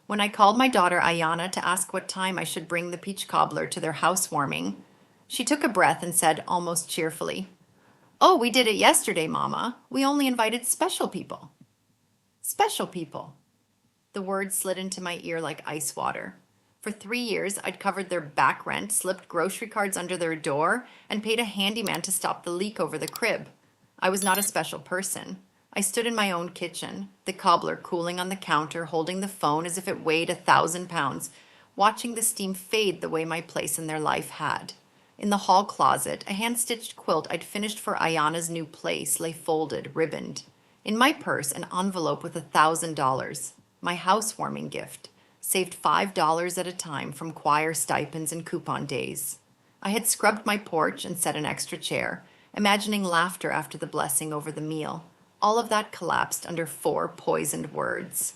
When I called my daughter Ayana to ask what time I should bring the peach cobbler to their housewarming, she took a breath and said almost cheerfully, "Oh, we did it yesterday, Mama. We only invited special people." Special people. The words slid into my ear like ice water. For 3 years, I'd covered their back rent, slipped grocery cards under their door, and paid a handyman to stop the leak over the crib. I was not a special person. I stood in my own kitchen, the cobbler cooling on the counter, holding the phone as if it weighed 1,000 pounds, watching the steam fade the way my place in their life had. In the hall closet, a hand-stitched quilt I'd finished for Ayana's new place lay folded, ribboned. In my purse, an envelope with $1,000, my housewarming gift, saved $5 at a time from choir stipends and coupon days. I had scrubbed my porch and set an extra chair, imagining laughter after the blessing over the meal. All of that collapsed under 4 poisoned words.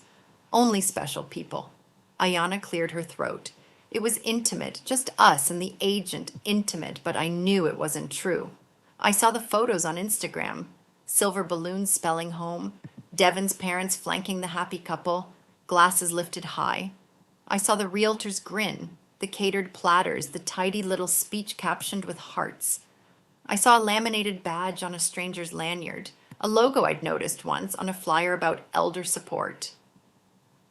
Only special people. Ayana cleared her throat. It was intimate, just us and the agent, intimate, but I knew it wasn't true. I saw the photos on Instagram. Silver balloons spelling home, Devon's parents flanking the happy couple, glasses lifted high. I saw the realtor's grin, the catered platters, the tidy little speech captioned with hearts. I saw a laminated badge on a stranger's lanyard, a logo I'd noticed once on a flyer about elder support.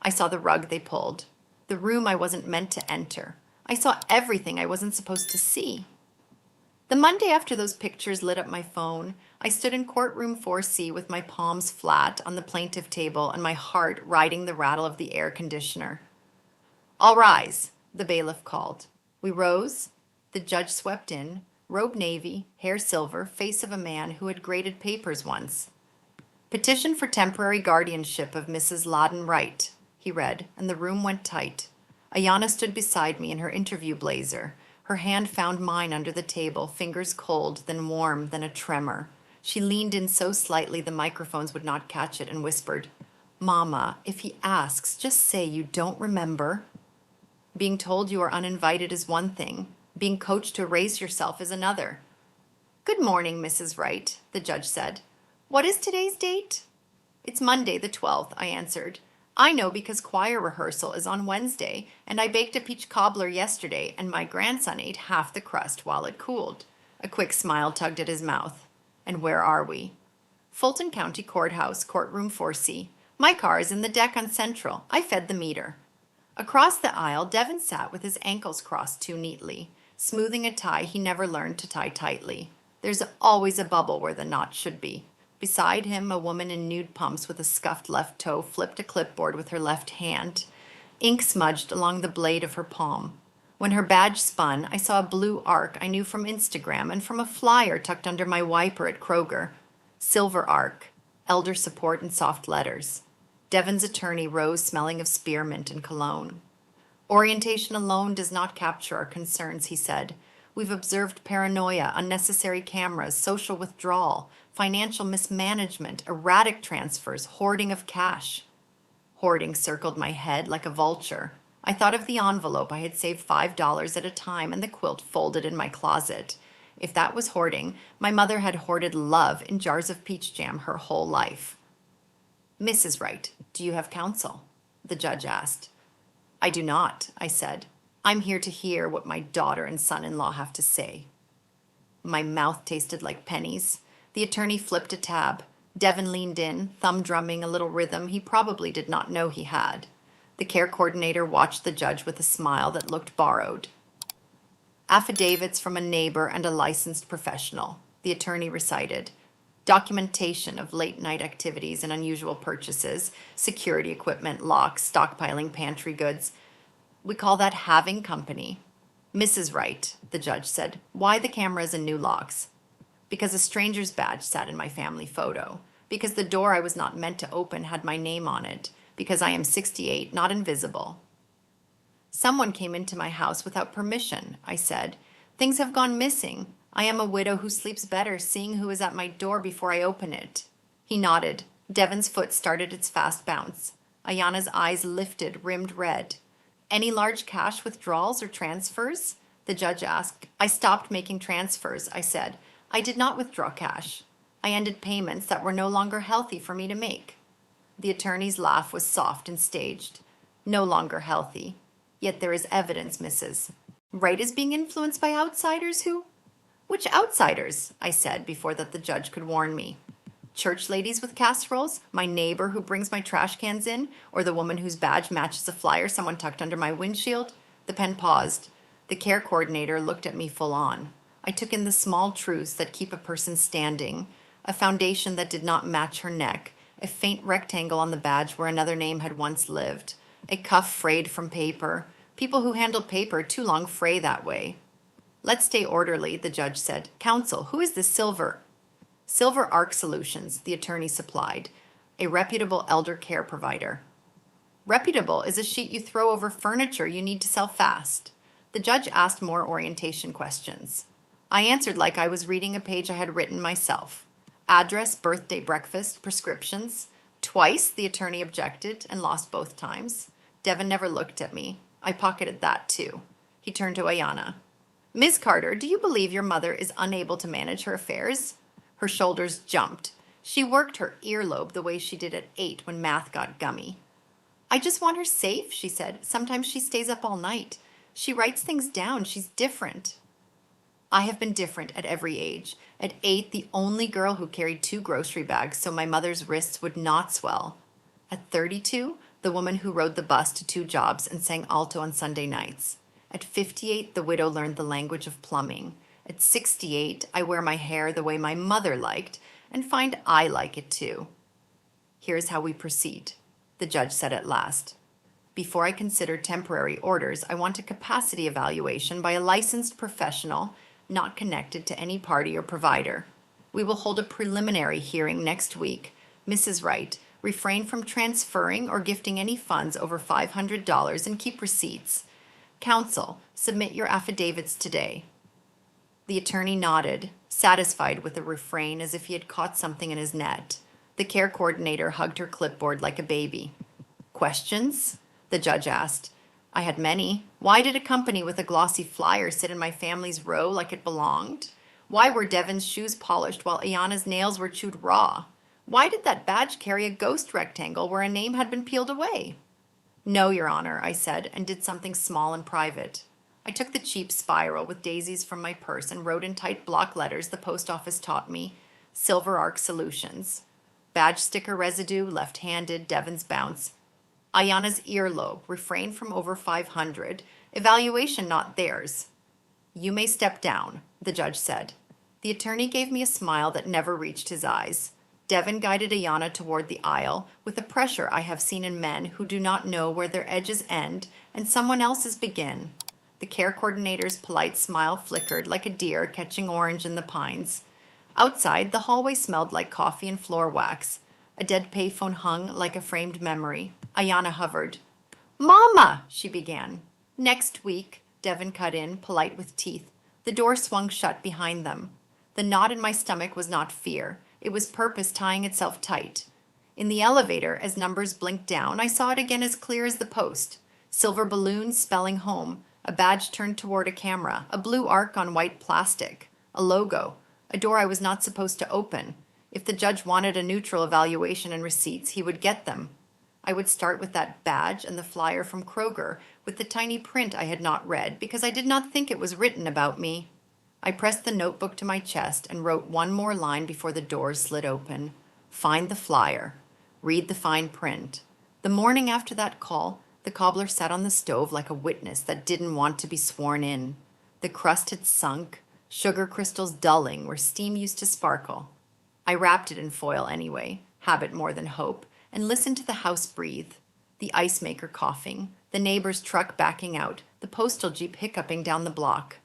I saw the rug they pulled, the room I wasn't meant to enter. I saw everything I wasn't supposed to see. The Monday after those pictures lit up my phone, I stood in courtroom 4C with my palms flat on the plaintiff table and my heart riding the rattle of the air conditioner. "All rise," the bailiff called. We rose. The judge swept in, robe navy, hair silver, face of a man who had graded papers once. "Petition for temporary guardianship of Mrs. Loudon Wright," he read, and the room went tight. Ayana stood beside me in her interview blazer. Her hand found mine under the table, fingers cold, then warm, then a tremor. She leaned in so slightly the microphones would not catch it and whispered, "Mama, if he asks, just say you don't remember." Being told you are uninvited is one thing. Being coached to erase yourself is another. "Good morning, Mrs. Wright," the judge said. "What is today's date?" "It's Monday the 12th, I answered. "I know because choir rehearsal is on Wednesday, and I baked a peach cobbler yesterday, and my grandson ate half the crust while it cooled." A quick smile tugged at his mouth. "And where are we?" "Fulton County Courthouse, courtroom 4C. My car is in the deck on Central. I fed the meter." Across the aisle, Devon sat with his ankles crossed too neatly, smoothing a tie he never learned to tie tightly. There's always a bubble where the knot should be. Beside him, a woman in nude pumps with a scuffed left toe flipped a clipboard with her left hand. Ink smudged along the blade of her palm. When her badge spun, I saw a blue arc I knew from Instagram and from a flyer tucked under my wiper at Kroger. Silver arc, elder support in soft letters. Devon's attorney rose smelling of spearmint and cologne. "Orientation alone does not capture our concerns," he said. "We've observed paranoia, unnecessary cameras, social withdrawal, financial mismanagement, erratic transfers, hoarding of cash." Hoarding circled my head like a vulture. I thought of the envelope I had saved $5 at a time and the quilt folded in my closet. If that was hoarding, my mother had hoarded love in jars of peach jam her whole life. "Mrs. Wright, do you have counsel?" the judge asked. "I do not," I said. "I'm here to hear what my daughter and son-in-law have to say." My mouth tasted like pennies. The attorney flipped a tab. Devon leaned in, thumb drumming a little rhythm he probably did not know he had. The care coordinator watched the judge with a smile that looked borrowed. "Affidavits from a neighbor and a licensed professional," the attorney recited. "Documentation of late-night activities and unusual purchases, security equipment, locks, stockpiling pantry goods. We call that having company." "Mrs. Wright," the judge said, "why the cameras and new locks?" "Because a stranger's badge sat in my family photo. Because the door I was not meant to open had my name on it. Because I am 68, not invisible." "Someone came into my house without permission," I said. "Things have gone missing. I am a widow who sleeps better seeing who is at my door before I open it." He nodded. Devon's foot started its fast bounce. Ayana's eyes lifted, rimmed red. "Any large cash withdrawals or transfers?" the judge asked. "I stopped making transfers," I said. "I did not withdraw cash. I ended payments that were no longer healthy for me to make." The attorney's laugh was soft and staged. No longer healthy. Yet there is evidence, Mrs. Right is being influenced by outsiders who? Which outsiders? I said before that the judge could warn me. Church ladies with casseroles, my neighbor who brings my trash cans in, or the woman whose badge matches a flyer someone tucked under my windshield? The pen paused. The care coordinator looked at me full on. I took in the small truths that keep a person standing, a foundation that did not match her neck, a faint rectangle on the badge where another name had once lived, a cuff frayed from paper. People who handle paper too long fray that way. Let's stay orderly, the judge said. Counsel, who is this Silver? Silver Arc Solutions, the attorney supplied, a reputable elder care provider. Reputable is a sheet you throw over furniture you need to sell fast. The judge asked more orientation questions. I answered like I was reading a page I had written myself. Address, birthday, breakfast, prescriptions. Twice the attorney objected and lost both times. Devin never looked at me. I pocketed that too. He turned to Ayanna. Ms. Carter, do you believe your mother is unable to manage her affairs? Her shoulders jumped. She worked her earlobe the way she did at 8 when math got gummy. I just want her safe, she said. Sometimes she stays up all night. She writes things down. She's different. I have been different at every age. At 8, the only girl who carried 2 grocery bags so my mother's wrists would not swell. At 32, the woman who rode the bus to 2 jobs and sang alto on Sunday nights. At 58, the widow learned the language of plumbing. At 68, I wear my hair the way my mother liked and find I like it too. Here's how we proceed, the judge said at last. Before I consider temporary orders, I want a capacity evaluation by a licensed professional not connected to any party or provider. We will hold a preliminary hearing next week. Mrs. Wright, refrain from transferring or gifting any funds over $500 and keep receipts. Counsel, submit your affidavits today. The attorney nodded, satisfied with the refrain as if he had caught something in his net. The care coordinator hugged her clipboard like a baby. Questions? The judge asked. I had many. Why did a company with a glossy flyer sit in my family's row like it belonged? Why were Devin's shoes polished while Ayanna's nails were chewed raw? Why did that badge carry a ghost rectangle where a name had been peeled away? No, Your Honor, I said, and did something small and private. I took the cheap spiral with daisies from my purse and wrote in tight block letters the post office taught me, Silver Arc Solutions. Badge sticker residue, left-handed, Devin's bounce. Ayanna's earlobe, refrain from over 500. Evaluation not theirs. You may step down, the judge said. The attorney gave me a smile that never reached his eyes. Devin guided Ayanna toward the aisle with a pressure I have seen in men who do not know where their edges end and someone else's begin. The care coordinator's polite smile flickered like a deer catching orange in the pines. Outside, the hallway smelled like coffee and floor wax. A dead payphone hung like a framed memory. Ayanna hovered. Mama, she began. Next week, Devin cut in, polite with teeth. The door swung shut behind them. The knot in my stomach was not fear. It was purpose tying itself tight. In the elevator, as numbers blinked down, I saw it again as clear as the post. Silver balloons spelling home, a badge turned toward a camera, a blue arc on white plastic, a logo, a door I was not supposed to open. If the judge wanted a neutral evaluation and receipts, he would get them. I would start with that badge and the flyer from Kroger with the tiny print I had not read because I did not think it was written about me. I pressed the notebook to my chest and wrote one more line before the doors slid open. Find the flyer. Read the fine print. The morning after that call, the cobbler sat on the stove like a witness that didn't want to be sworn in. The crust had sunk, sugar crystals dulling where steam used to sparkle. I wrapped it in foil anyway, habit more than hope, and listened to the house breathe. The ice maker coughing, the neighbor's truck backing out, the postal jeep hiccuping down the block.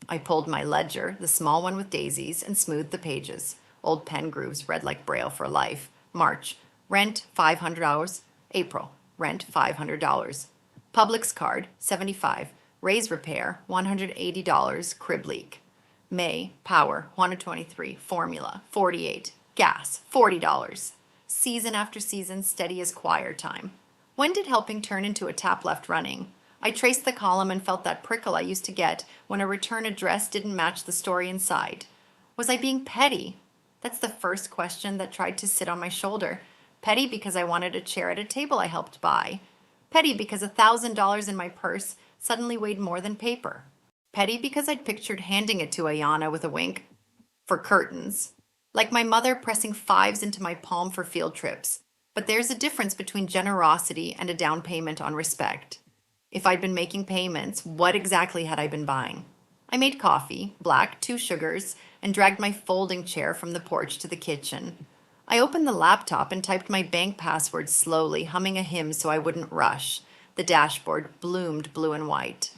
I pulled my ledger, the small one with daisies, and smoothed the pages. Old pen grooves read like Braille for life. March, rent $500. April, rent $500. Publix card, $75. Raise repair, $180. Crib leak. May, power, $123. Formula, $48. Gas, $40. Season after season, steady as choir time. When did helping turn into a tap left running? I traced the column and felt that prickle I used to get when a return address didn't match the story inside. Was I being petty? That's the first question that tried to sit on my shoulder. Petty because I wanted a chair at a table I helped buy. Petty because $1,000 in my purse suddenly weighed more than paper. Petty because I'd pictured handing it to Ayana with a wink for curtains, like my mother pressing fives into my palm for field trips. But there's a difference between generosity and a down payment on respect. If I'd been making payments, what exactly had I been buying? I made coffee, black, 2 sugars, and dragged my folding chair from the porch to the kitchen. I opened the laptop and typed my bank password slowly, humming a hymn so I wouldn't rush. The dashboard bloomed blue and white.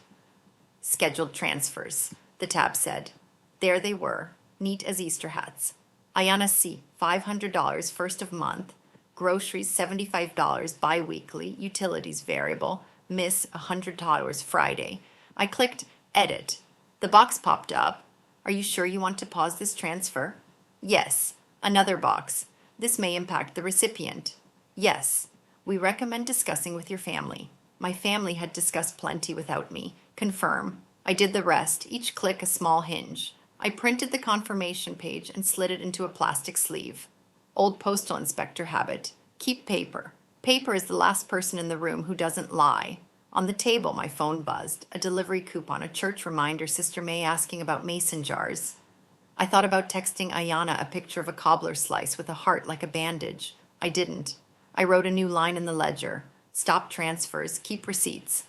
Scheduled transfers, the tab said. There they were, neat as Easter hats. Ayana C., $500 first of month. Groceries, $75 bi-weekly. Utilities variable. Miss, $100 Friday. I clicked edit. The box popped up. Are you sure you want to pause this transfer? Yes. Another box. This may impact the recipient. Yes. We recommend discussing with your family. My family had discussed plenty without me. Confirm. I did the rest, each click a small hinge. I printed the confirmation page and slid it into a plastic sleeve. Old postal inspector habit. Keep paper. Paper is the last person in the room who doesn't lie. On the table, my phone buzzed. A delivery coupon, a church reminder, Sister May asking about mason jars. I thought about texting Ayana a picture of a cobbler slice with a heart like a bandage. I didn't. I wrote a new line in the ledger. Stop transfers, keep receipts.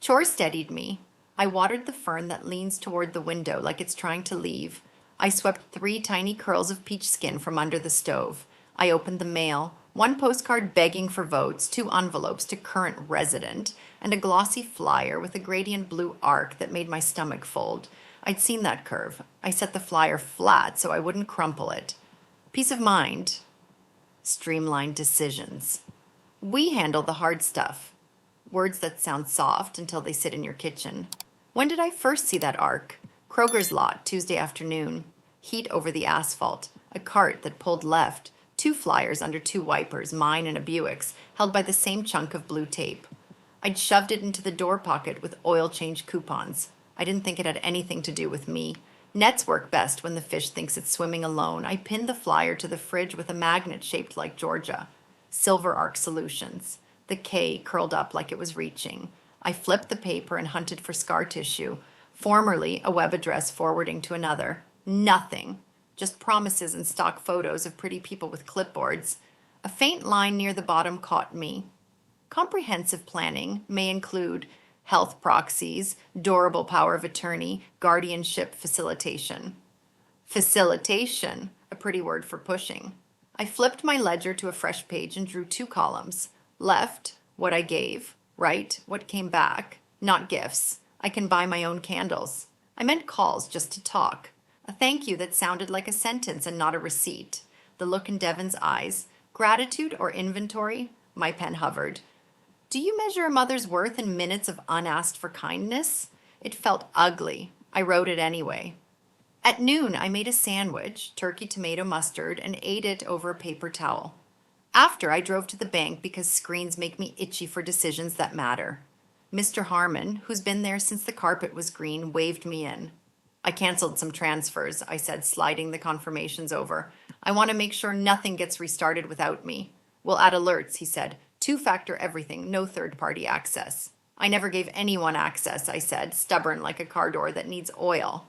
Chores steadied me. I watered the fern that leans toward the window like it's trying to leave. I swept 3 tiny curls of peach skin from under the stove. I opened the mail. 1 postcard begging for votes, 2 envelopes to current resident, and a glossy flyer with a gradient blue arc that made my stomach fold. I'd seen that curve. I set the flyer flat so I wouldn't crumple it. Peace of mind. Streamlined decisions. We handle the hard stuff. Words that sound soft until they sit in your kitchen. When did I first see that arc? Kroger's lot, Tuesday afternoon. Heat over the asphalt. A cart that pulled left. 2 flyers under 2 wipers, mine and a Buick's, held by the same chunk of blue tape. I'd shoved it into the door pocket with oil change coupons. I didn't think it had anything to do with me. Nets work best when the fish thinks it's swimming alone. I pinned the flyer to the fridge with a magnet shaped like Georgia. Silver Arc Solutions. The K curled up like it was reaching. I flipped the paper and hunted for scar tissue. Formerly a web address forwarding to another. Nothing. Just promises and stock photos of pretty people with clipboards. A faint line near the bottom caught me. Comprehensive planning may include health proxies, durable power of attorney, guardianship facilitation. Facilitation, a pretty word for pushing. I flipped my ledger to a fresh page and drew 2 columns. Left, what I gave. Right, what came back. Not gifts. I can buy my own candles. I meant calls just to talk. A thank you that sounded like a sentence and not a receipt. The look in Devon's eyes. Gratitude or inventory? My pen hovered. Do you measure a mother's worth in minutes of unasked for kindness? It felt ugly. I wrote it anyway. At noon, I made a sandwich, turkey, tomato, mustard, and ate it over a paper towel. After, I drove to the bank because screens make me itchy for decisions that matter. Mr. Harmon, who's been there since the carpet was green, waved me in. I canceled some transfers, I said, sliding the confirmations over. I want to make sure nothing gets restarted without me. We'll add alerts, he said. 2-factor everything, no third-party access. I never gave anyone access, I said, stubborn like a car door that needs oil.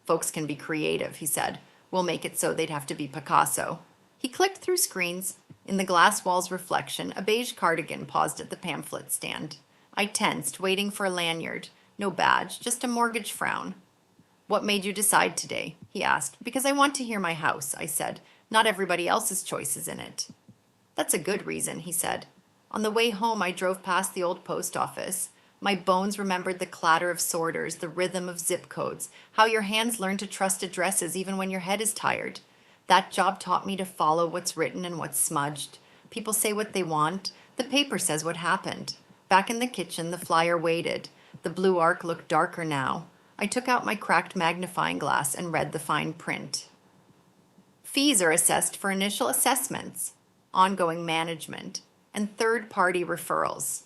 Folks can be creative, he said. We'll make it so they'd have to be Picasso. He clicked through screens. In the glass wall's reflection, a beige cardigan paused at the pamphlet stand. I tensed, waiting for a lanyard. No badge, just a mortgage frown. What made you decide today? He asked. Because I want to hear my house, I said. Not everybody else's choice is in it. That's a good reason, he said. On the way home, I drove past the old post office. My bones remembered the clatter of sorters, the rhythm of zip codes, how your hands learn to trust addresses even when your head is tired. That job taught me to follow what's written and what's smudged. People say what they want. The paper says what happened. Back in the kitchen, the flyer waited. The blue arc looked darker now. I took out my cracked magnifying glass and read the fine print. Fees are assessed for initial assessments, ongoing management, and third-party referrals.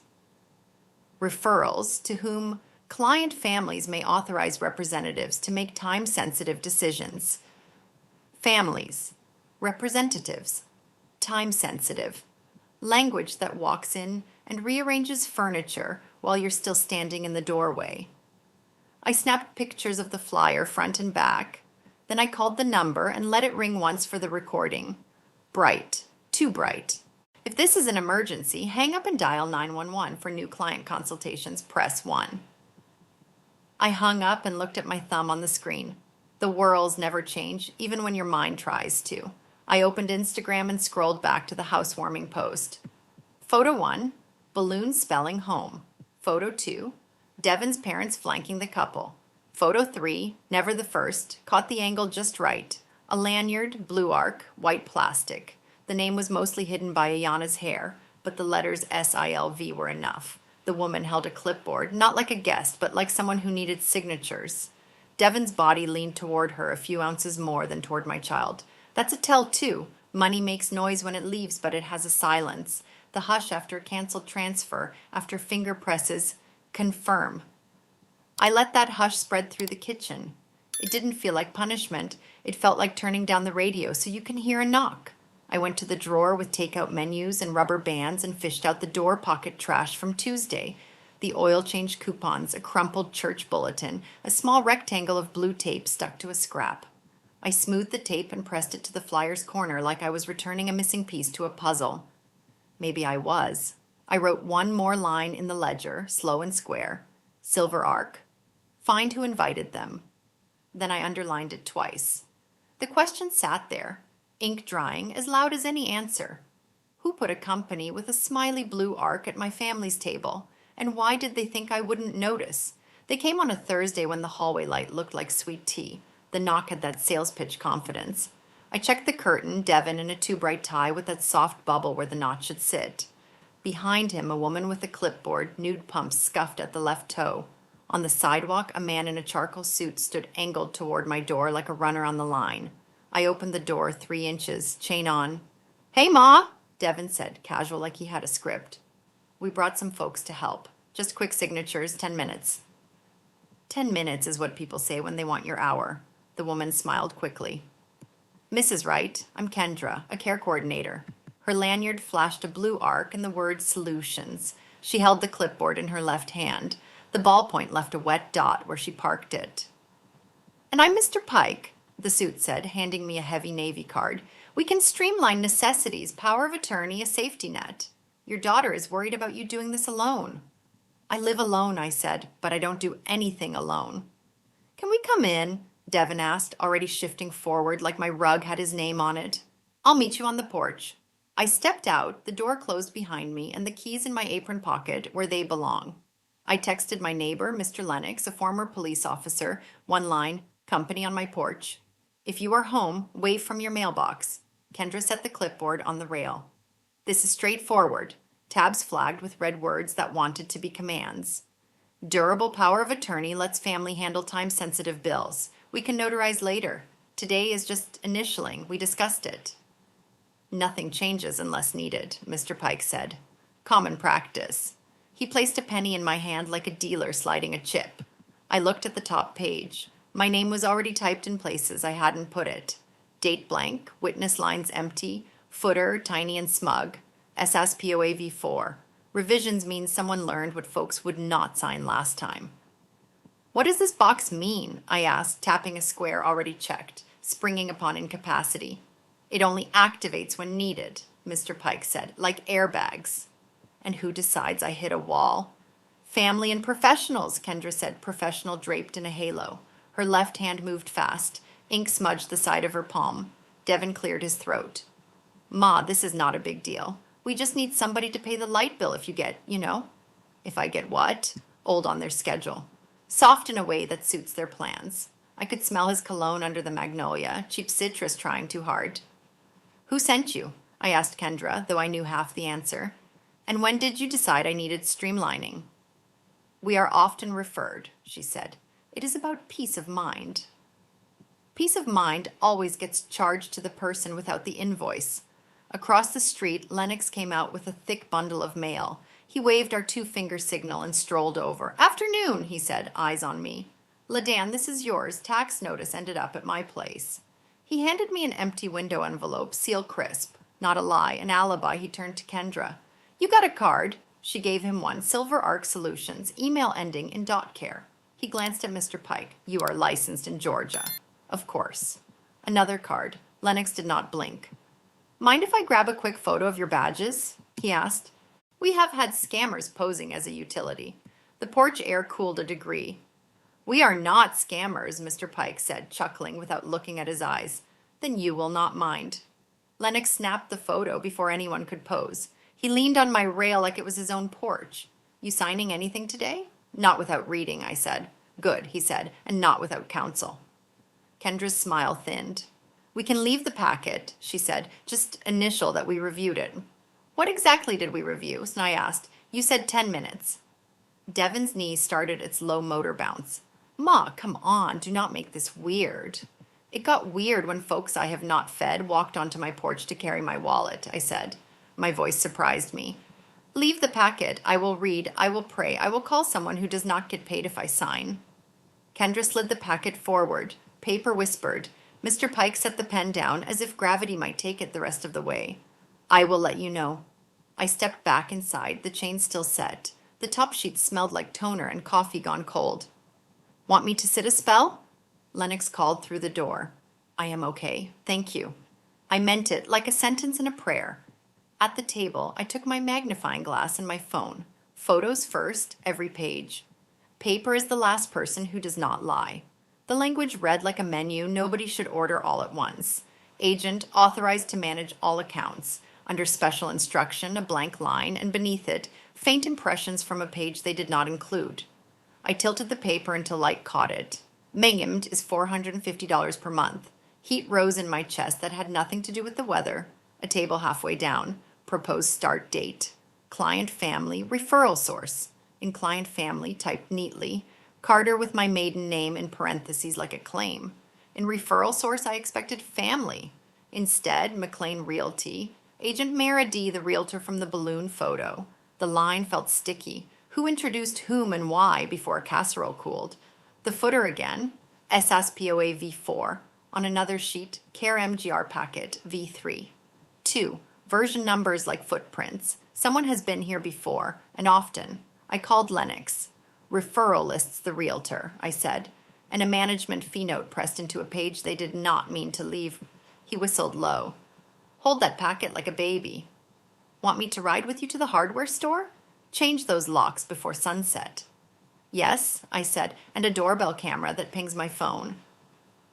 Referrals to whom client families may authorize representatives to make time-sensitive decisions. Families, representatives, time-sensitive. Language that walks in and rearranges furniture while you're still standing in the doorway. I snapped pictures of the flyer front and back. Then I called the number and let it ring once for the recording. Bright. Too bright. If this is an emergency, hang up and dial 911 for new client consultations. Press 1. I hung up and looked at my thumb on the screen. The whirls never change, even when your mind tries to. I opened Instagram and scrolled back to the housewarming post. Photo 1, balloon spelling home. Photo 2, Devin's parents flanking the couple. Photo 3, never the first, caught the angle just right. A lanyard, blue arc, white plastic. The name was mostly hidden by Ayana's hair, but the letters SILV were enough. The woman held a clipboard, not like a guest, but like someone who needed signatures. Devin's body leaned toward her a few ounces more than toward my child. That's a tell, too. Money makes noise when it leaves, but it has a silence. The hush after a canceled transfer, after finger presses, confirm. I let that hush spread through the kitchen. It didn't feel like punishment. It felt like turning down the radio so you can hear a knock. I went to the drawer with takeout menus and rubber bands and fished out the door pocket trash from Tuesday. The oil change coupons, a crumpled church bulletin, a small rectangle of blue tape stuck to a scrap. I smoothed the tape and pressed it to the flyer's corner like I was returning a missing piece to a puzzle. Maybe I was. I wrote one more line in the ledger, slow and square. Silver arc. Find who invited them. Then I underlined it twice. The question sat there, ink drying, as loud as any answer. Who put a company with a smiley blue arc at my family's table? And why did they think I wouldn't notice? They came on a Thursday when the hallway light looked like sweet tea. The knock had that sales pitch confidence. I checked the curtain, Devin in a too-bright tie with that soft bubble where the knot should sit. Behind him, a woman with a clipboard, nude pumps scuffed at the left toe. On the sidewalk, a man in a charcoal suit stood angled toward my door like a runner on the line. I opened the door 3 inches, chain on. "Hey, Ma," Devin said, casual like he had a script. "We brought some folks to help. Just quick signatures, 10 minutes. 10 minutes is what people say when they want your hour. The woman smiled quickly. "Mrs. Wright, I'm Kendra, a care coordinator." Her lanyard flashed a blue arc and the word solutions. She held the clipboard in her left hand. The ballpoint left a wet dot where she parked it. "And I'm Mr. Pike," the suit said, handing me a heavy Navy card. "We can streamline necessities, power of attorney, a safety net. Your daughter is worried about you doing this alone." "I live alone," I said, "but I don't do anything alone." "Can we come in?" Devin asked, already shifting forward like my rug had his name on it. "I'll meet you on the porch." I stepped out, the door closed behind me, and the keys in my apron pocket where they belong. I texted my neighbor, Mr. Lennox, a former police officer, one line, "Company on my porch." "If you are home, wave from your mailbox." Kendra set the clipboard on the rail. "This is straightforward." Tabs flagged with red words that wanted to be commands. "Durable power of attorney lets family handle time-sensitive bills. We can notarize later. Today is just initialing. We discussed it." "Nothing changes unless needed," Mr. Pike said. "Common practice." He placed a penny in my hand like a dealer sliding a chip. I looked at the top page. My name was already typed in places I hadn't put it. Date blank, witness lines empty, footer tiny and smug, SSPOAV4. Revisions mean someone learned what folks would not sign last time. "What does this box mean?" I asked, tapping a square already checked, springing upon incapacity. "It only activates when needed," Mr. Pike said, "like airbags." "And who decides I hit a wall?" "Family and professionals," Kendra said, professional draped in a halo. Her left hand moved fast. Ink smudged the side of her palm. Devin cleared his throat. "Ma, this is not a big deal. We just need somebody to pay the light bill if you get, If I get what? Old on their schedule. Soft in a way that suits their plans. I could smell his cologne under the magnolia, cheap citrus trying too hard. "Who sent you?" I asked Kendra, though I knew half the answer. "And when did you decide I needed streamlining?" "We are often referred," she said. "It is about peace of mind." Peace of mind always gets charged to the person without the invoice. Across the street, Lennox came out with a thick bundle of mail. He waved our 2-finger signal and strolled over. "Afternoon," he said, eyes on me. "LaDan, this is yours. Tax notice ended up at my place." He handed me an empty window envelope, seal crisp. Not a lie, an alibi. He turned to Kendra. You got a card? She gave him one. Silver Arc Solutions, email ending in .care. He glanced at Mr. Pike. You are licensed in Georgia. Of course. Another card. Lennox did not blink. Mind if I grab a quick photo of your badges? He asked. We have had scammers posing as a utility. The porch air cooled a degree. We are not scammers, Mr. Pike said, chuckling without looking at his eyes. Then you will not mind. Lennox snapped the photo before anyone could pose. He leaned on my rail like it was his own porch. You signing anything today? Not without reading, I said. Good, he said, and not without counsel. Kendra's smile thinned. We can leave the packet, she said. Just initial that we reviewed it. What exactly did we review? I asked. You said 10 minutes. Devon's knee started its low motor bounce. Ma, come on, do not make this weird. It got weird when folks I have not fed walked onto my porch to carry my wallet, I said. My voice surprised me. Leave the packet. I will read. I will pray. I will call someone who does not get paid if I sign. Kendra slid the packet forward. Paper whispered. Mr. Pike set the pen down as if gravity might take it the rest of the way. I will let you know. I stepped back inside, the chain still set. The top sheet smelled like toner and coffee gone cold. Want me to sit a spell? Lennox called through the door. I am okay. Thank you. I meant it like a sentence in a prayer. At the table, I took my magnifying glass and my phone. Photos first, every page. Paper is the last person who does not lie. The language read like a menu. Nobody should order all at once. Agent authorized to manage all accounts. Under special instruction, a blank line, and beneath it, faint impressions from a page they did not include. I tilted the paper until light caught it. Maimed is $450 per month. Heat rose in my chest that had nothing to do with the weather. A table halfway down. Proposed start date. Client family, referral source. In client family, typed neatly. Carter with my maiden name in parentheses like a claim. In referral source, I expected family. Instead, McLean Realty. Agent Mara D., the realtor from the balloon photo. The line felt sticky. Who introduced whom and why before a casserole cooled? The footer again. SSPOA V4. On another sheet, Care MGR packet V3. 2. Version numbers like footprints. Someone has been here before, and often. I called Lennox. Referral lists the realtor, I said, and a management fee note pressed into a page they did not mean to leave. He whistled low. Hold that packet like a baby. Want me to ride with you to the hardware store? Change those locks before sunset. Yes, I said, and a doorbell camera that pings my phone.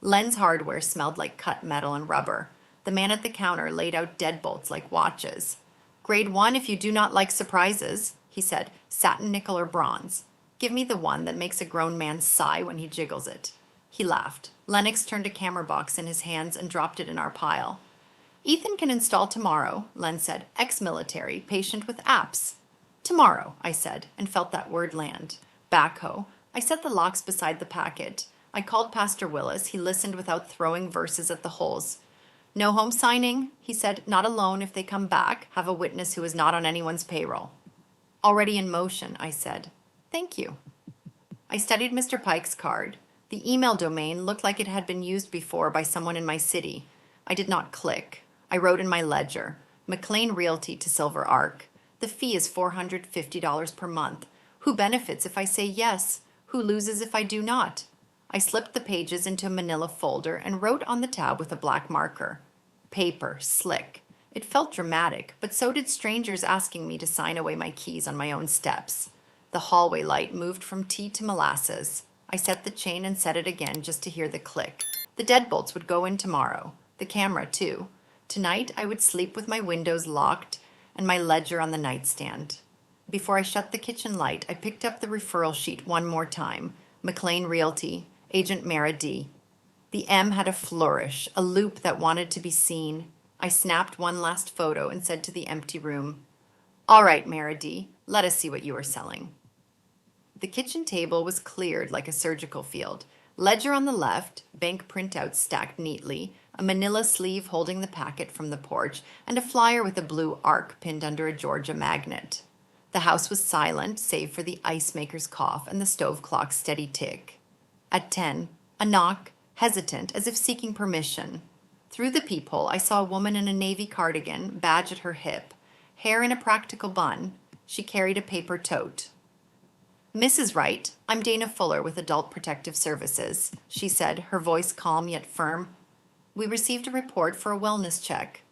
Len's hardware smelled like cut metal and rubber. The man at the counter laid out deadbolts like watches. Grade 1 if you do not like surprises, he said, satin, nickel, or bronze. Give me the one that makes a grown man sigh when he jiggles it. He laughed. Lennox turned a camera box in his hands and dropped it in our pile. Ethan can install tomorrow, Len said, ex-military, patient with apps. Tomorrow, I said, and felt that word land. Backhoe. I set the locks beside the packet. I called Pastor Willis. He listened without throwing verses at the holes. No home signing, he said, not alone if they come back, have a witness who is not on anyone's payroll. Already in motion, I said. Thank you. I studied Mr. Pike's card. The email domain looked like it had been used before by someone in my city. I did not click. I wrote in my ledger, McLean Realty to Silver Arc. The fee is $450 per month. Who benefits if I say yes? Who loses if I do not? I slipped the pages into a manila folder and wrote on the tab with a black marker. Paper, slick. It felt dramatic, but so did strangers asking me to sign away my keys on my own steps. The hallway light moved from tea to molasses. I set the chain and set it again just to hear the click. The deadbolts would go in tomorrow. The camera, too. Tonight, I would sleep with my windows locked and my ledger on the nightstand. Before I shut the kitchen light, I picked up the referral sheet one more time. McLean Realty, Agent Mara D. The M had a flourish, a loop that wanted to be seen. I snapped one last photo and said to the empty room, All right, Mara D., let us see what you are selling. The kitchen table was cleared like a surgical field. Ledger on the left, bank printouts stacked neatly, a manila sleeve holding the packet from the porch, and a flyer with a blue arc pinned under a Georgia magnet. The house was silent, save for the ice maker's cough and the stove clock's steady tick. At 10, a knock, hesitant, as if seeking permission. Through the peephole, I saw a woman in a navy cardigan, badge at her hip, hair in a practical bun. She carried a paper tote. "Mrs. Wright, I'm Dana Fuller with Adult Protective Services," she said, her voice calm yet firm. "We received a report for a wellness check."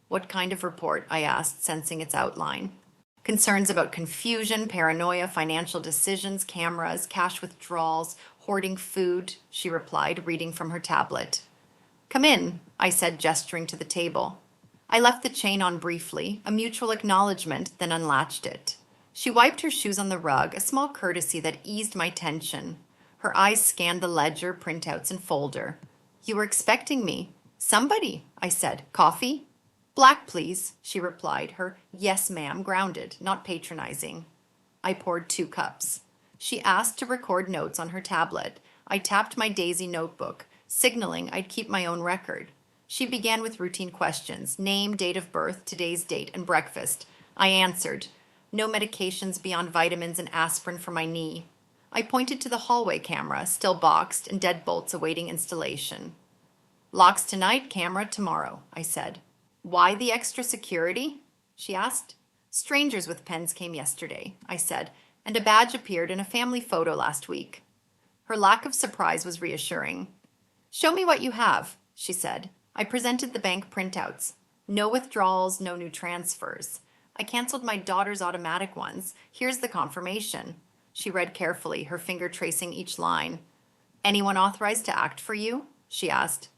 "What kind of report?" I asked, sensing its outline. "Concerns about confusion, paranoia, financial decisions, cameras, cash withdrawals, hoarding food," she replied, reading from her tablet. "Come in," I said, gesturing to the table. I left the chain on briefly, a mutual acknowledgement, then unlatched it. She wiped her shoes on the rug, a small courtesy that eased my tension. Her eyes scanned the ledger, printouts, and folder. "You were expecting me." "Somebody," I said. "Coffee?" "Black, please," she replied, her "yes, ma'am" grounded, not patronizing. I poured 2 cups. She asked to record notes on her tablet. I tapped my Daisy notebook, signaling I'd keep my own record. She began with routine questions: name, date of birth, today's date, and breakfast. I answered. "No medications beyond vitamins and aspirin for my knee." I pointed to the hallway camera, still boxed, and deadbolts awaiting installation. "Locks tonight, camera tomorrow," I said. "Why the extra security?" she asked. "Strangers with pens came yesterday," I said, "and a badge appeared in a family photo last week." Her lack of surprise was reassuring. "Show me what you have," she said. I presented the bank printouts. "No withdrawals, no new transfers. I canceled my daughter's automatic ones. Here's the confirmation." She read carefully, her finger tracing each line. "Anyone authorized to act for you?" she asked.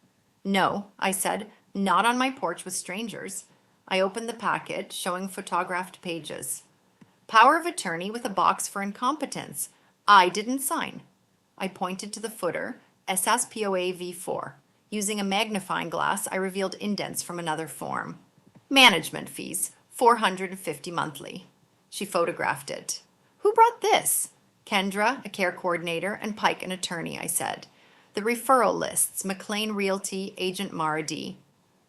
"No," I said, "not on my porch with strangers." I opened the packet, showing photographed pages. "Power of attorney with a box for incompetence. I didn't sign." I pointed to the footer, SSPOA V4. Using a magnifying glass, I revealed indents from another form. "Management fees, $450 monthly." She photographed it. "Who brought this?" "Kendra, a care coordinator, and Pike, an attorney," I said. "The referral lists: McLean Realty, Agent Maradi."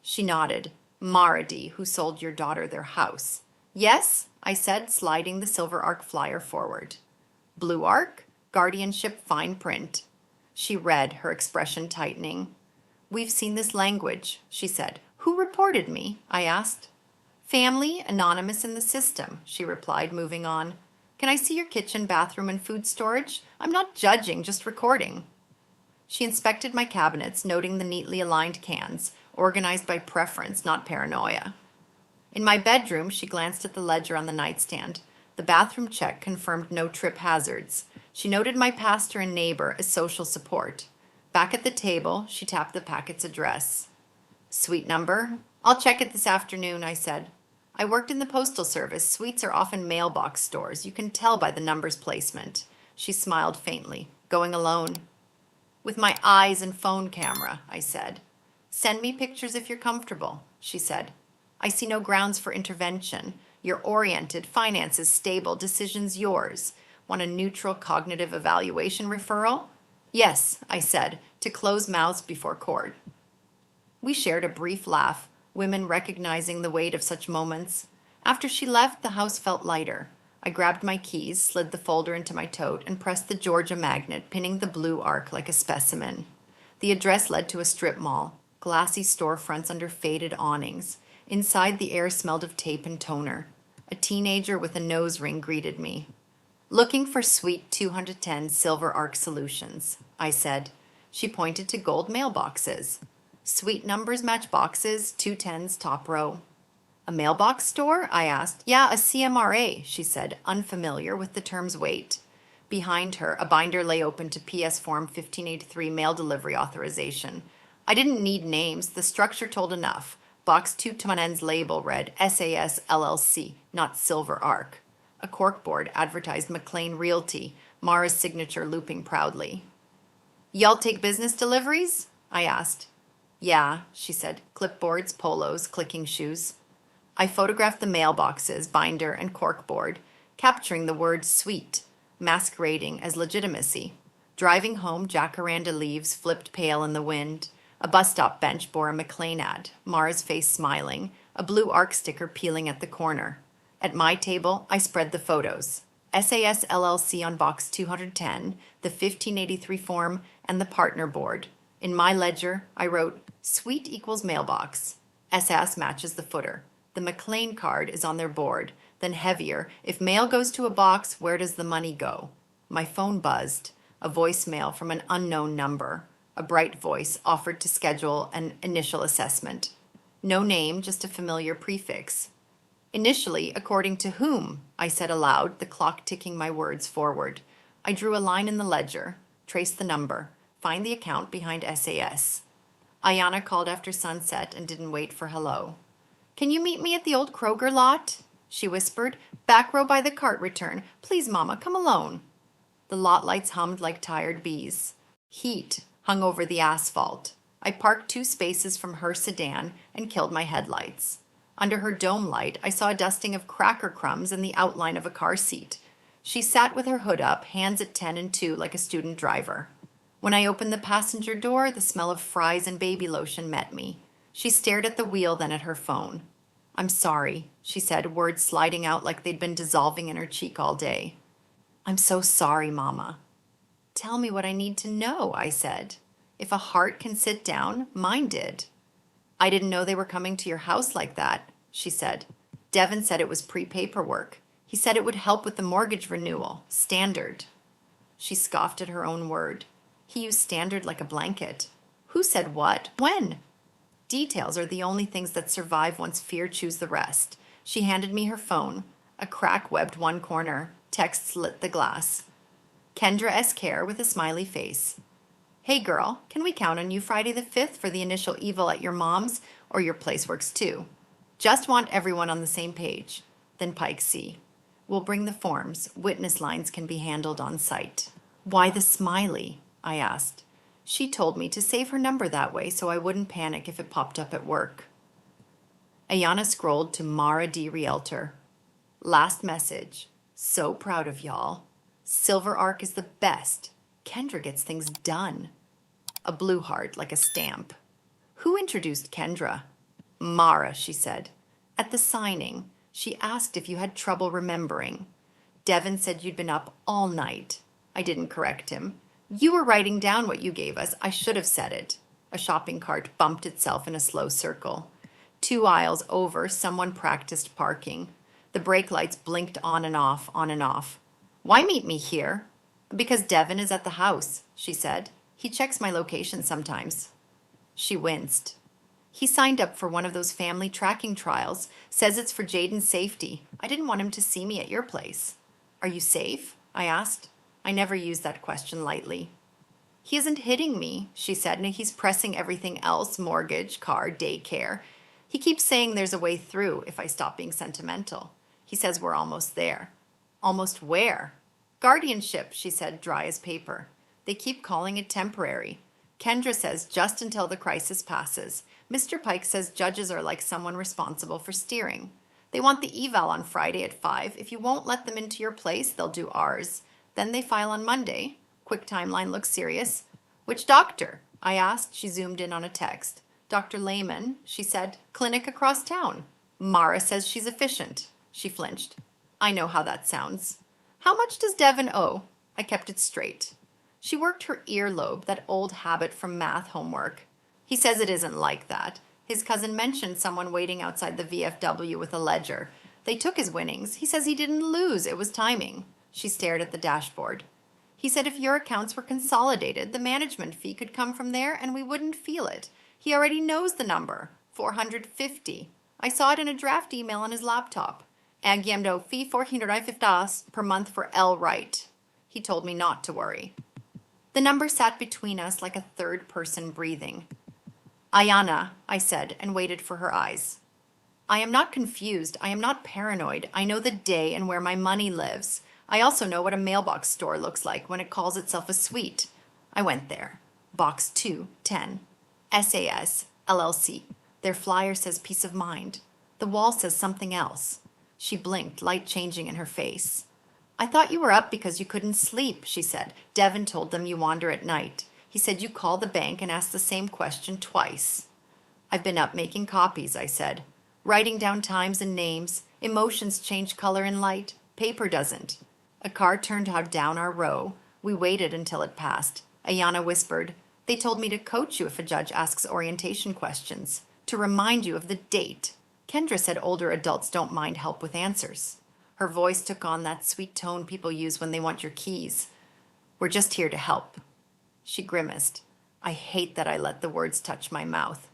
She nodded. "Maradi, who sold your daughter their house." "Yes," I said, sliding the Silver Arc flyer forward. "Blue Arc? Guardianship fine print." She read, her expression tightening. "We've seen this language," she said. "Who reported me?" I asked. "Family, anonymous in the system," she replied, moving on. "Can I see your kitchen, bathroom, and food storage? I'm not judging, just recording." She inspected my cabinets, noting the neatly aligned cans, organized by preference, not paranoia. In my bedroom, she glanced at the ledger on the nightstand. The bathroom check confirmed no trip hazards. She noted my pastor and neighbor as social support. Back at the table, she tapped the packet's address. "Suite number?" "I'll check it this afternoon," I said. "I worked in the postal service. Suites are often mailbox stores. You can tell by the number's placement." She smiled faintly. "Going alone?" "With my eyes and phone camera," I said. "Send me pictures if you're comfortable," she said. "I see no grounds for intervention. You're oriented, finances stable, decisions yours. Want a neutral cognitive evaluation referral?" "Yes," I said, to close mouths before court. We shared a brief laugh, women recognizing the weight of such moments. After she left, the house felt lighter. I grabbed my keys, slid the folder into my tote, and pressed the Georgia magnet, pinning the Blue Arc like a specimen. The address led to a strip mall, glassy storefronts under faded awnings. Inside, the air smelled of tape and toner. A teenager with a nose ring greeted me. "Looking for Suite 210 Silver Arc Solutions," I said. She pointed to gold mailboxes. "Suite numbers match boxes, 210s top row." "A mailbox store?" I asked. "Yeah, a CMRA," she said, unfamiliar with the term's weight. Behind her, a binder lay open to PS Form 1583 mail delivery authorization. I didn't need names. The structure told enough. Box 210's label read SAS LLC, not Silver Arc. A corkboard advertised McLean Realty, Mara's signature looping proudly. "Y'all take business deliveries?" I asked. "Yeah," she said. "Clipboards, polos, clicking shoes." I photographed the mailboxes, binder, and corkboard, capturing the word "sweet," masquerading as legitimacy. Driving home, jacaranda leaves flipped pale in the wind. A bus stop bench bore a McLean ad, Mara's face smiling, a Blue Arc sticker peeling at the corner. At my table, I spread the photos. SAS LLC on box 210, the 1583 form, and the partner board. In my ledger, I wrote, Suite equals mailbox. SS matches the footer. The McLean card is on their board. Then heavier, if mail goes to a box, where does the money go? My phone buzzed. A voicemail from an unknown number. A bright voice offered to schedule an initial assessment. No name, just a familiar prefix. Initially, according to whom? I said aloud, the clock ticking my words forward. I drew a line in the ledger, traced the number, find the account behind SAS. Ayana called after sunset and didn't wait for hello. Can you meet me at the old Kroger lot? She whispered. Back row by the cart return. Please, Mama, come alone. The lot lights hummed like tired bees. Heat hung over the asphalt. I parked 2 spaces from her sedan and killed my headlights. Under her dome light, I saw a dusting of cracker crumbs and the outline of a car seat. She sat with her hood up, hands at 10 and 2 like a student driver. When I opened the passenger door, the smell of fries and baby lotion met me. She stared at the wheel, then at her phone. I'm sorry, she said, words sliding out like they'd been dissolving in her cheek all day. I'm so sorry, Mama. Tell me what I need to know, I said. If a heart can sit down, mine did. I didn't know they were coming to your house like that, she said. Devin said it was pre-paperwork. He said it would help with the mortgage renewal. Standard. She scoffed at her own word. He used standard like a blanket. Who said what? When? Details are the only things that survive once fear chews the rest. She handed me her phone. A crack webbed one corner. Text lit the glass. Kendra S. Care with a smiley face. Hey girl, can we count on you Friday the 5th for the initial eval at your mom's, or your place works too? Just want everyone on the same page. Then Pike C. We'll bring the forms. Witness lines can be handled on site. Why the smiley? I asked. She told me to save her number that way so I wouldn't panic if it popped up at work. Ayana scrolled to Mara D. Realtor. Last message. So proud of y'all. Silver Arc is the best. Kendra gets things done. A blue heart like a stamp. Who introduced Kendra? Mara, she said. At the signing, she asked if you had trouble remembering. Devin said you'd been up all night. I didn't correct him. You were writing down what you gave us. I should have said it. A shopping cart bumped itself in a slow circle. 2 aisles over, someone practiced parking. The brake lights blinked on and off, on and off. Why meet me here? Because Devin is at the house, she said. He checks my location sometimes. She winced. He signed up for one of those family tracking trials. Says it's for Jaden's safety. I didn't want him to see me at your place. Are you safe? I asked. I never used that question lightly. He isn't hitting me, she said, and he's pressing everything else, mortgage, car, daycare. He keeps saying there's a way through if I stop being sentimental. He says we're almost there. Almost where? Guardianship, she said, dry as paper. They keep calling it temporary. Kendra says just until the crisis passes. Mr. Pike says judges are like someone responsible for steering. They want the eval on Friday at 5. If you won't let them into your place, they'll do ours. Then they file on Monday. Quick timeline looks serious. Which doctor? I asked. She zoomed in on a text. Dr. Lehman, she said, clinic across town. Mara says she's efficient. She flinched. I know how that sounds. How much does Devin owe? I kept it straight. She worked her earlobe, that old habit from math homework. He says it isn't like that. His cousin mentioned someone waiting outside the VFW with a ledger. They took his winnings. He says he didn't lose. It was timing. She stared at the dashboard. He said if your accounts were consolidated, the management fee could come from there and we wouldn't feel it. He already knows the number, $450. I saw it in a draft email on his laptop. Agiemdo fee $450 per month for L. Wright. He told me not to worry. The number sat between us like a third person breathing. Ayana, I said, and waited for her eyes. I am not confused. I am not paranoid. I know the day and where my money lives. I also know what a mailbox store looks like when it calls itself a suite. I went there. Box 210. SAS, LLC. Their flyer says peace of mind. The wall says something else. She blinked, light changing in her face. I thought you were up because you couldn't sleep, she said. Devin told them you wander at night. He said you call the bank and ask the same question twice. I've been up making copies, I said. Writing down times and names. Emotions change color and light. Paper doesn't. A car turned out down our row. We waited until it passed. Ayana whispered, They told me to coach you if a judge asks orientation questions, to remind you of the date. Kendra said older adults don't mind help with answers. Her voice took on that sweet tone people use when they want your keys. We're just here to help. She grimaced. I hate that I let the words touch my mouth.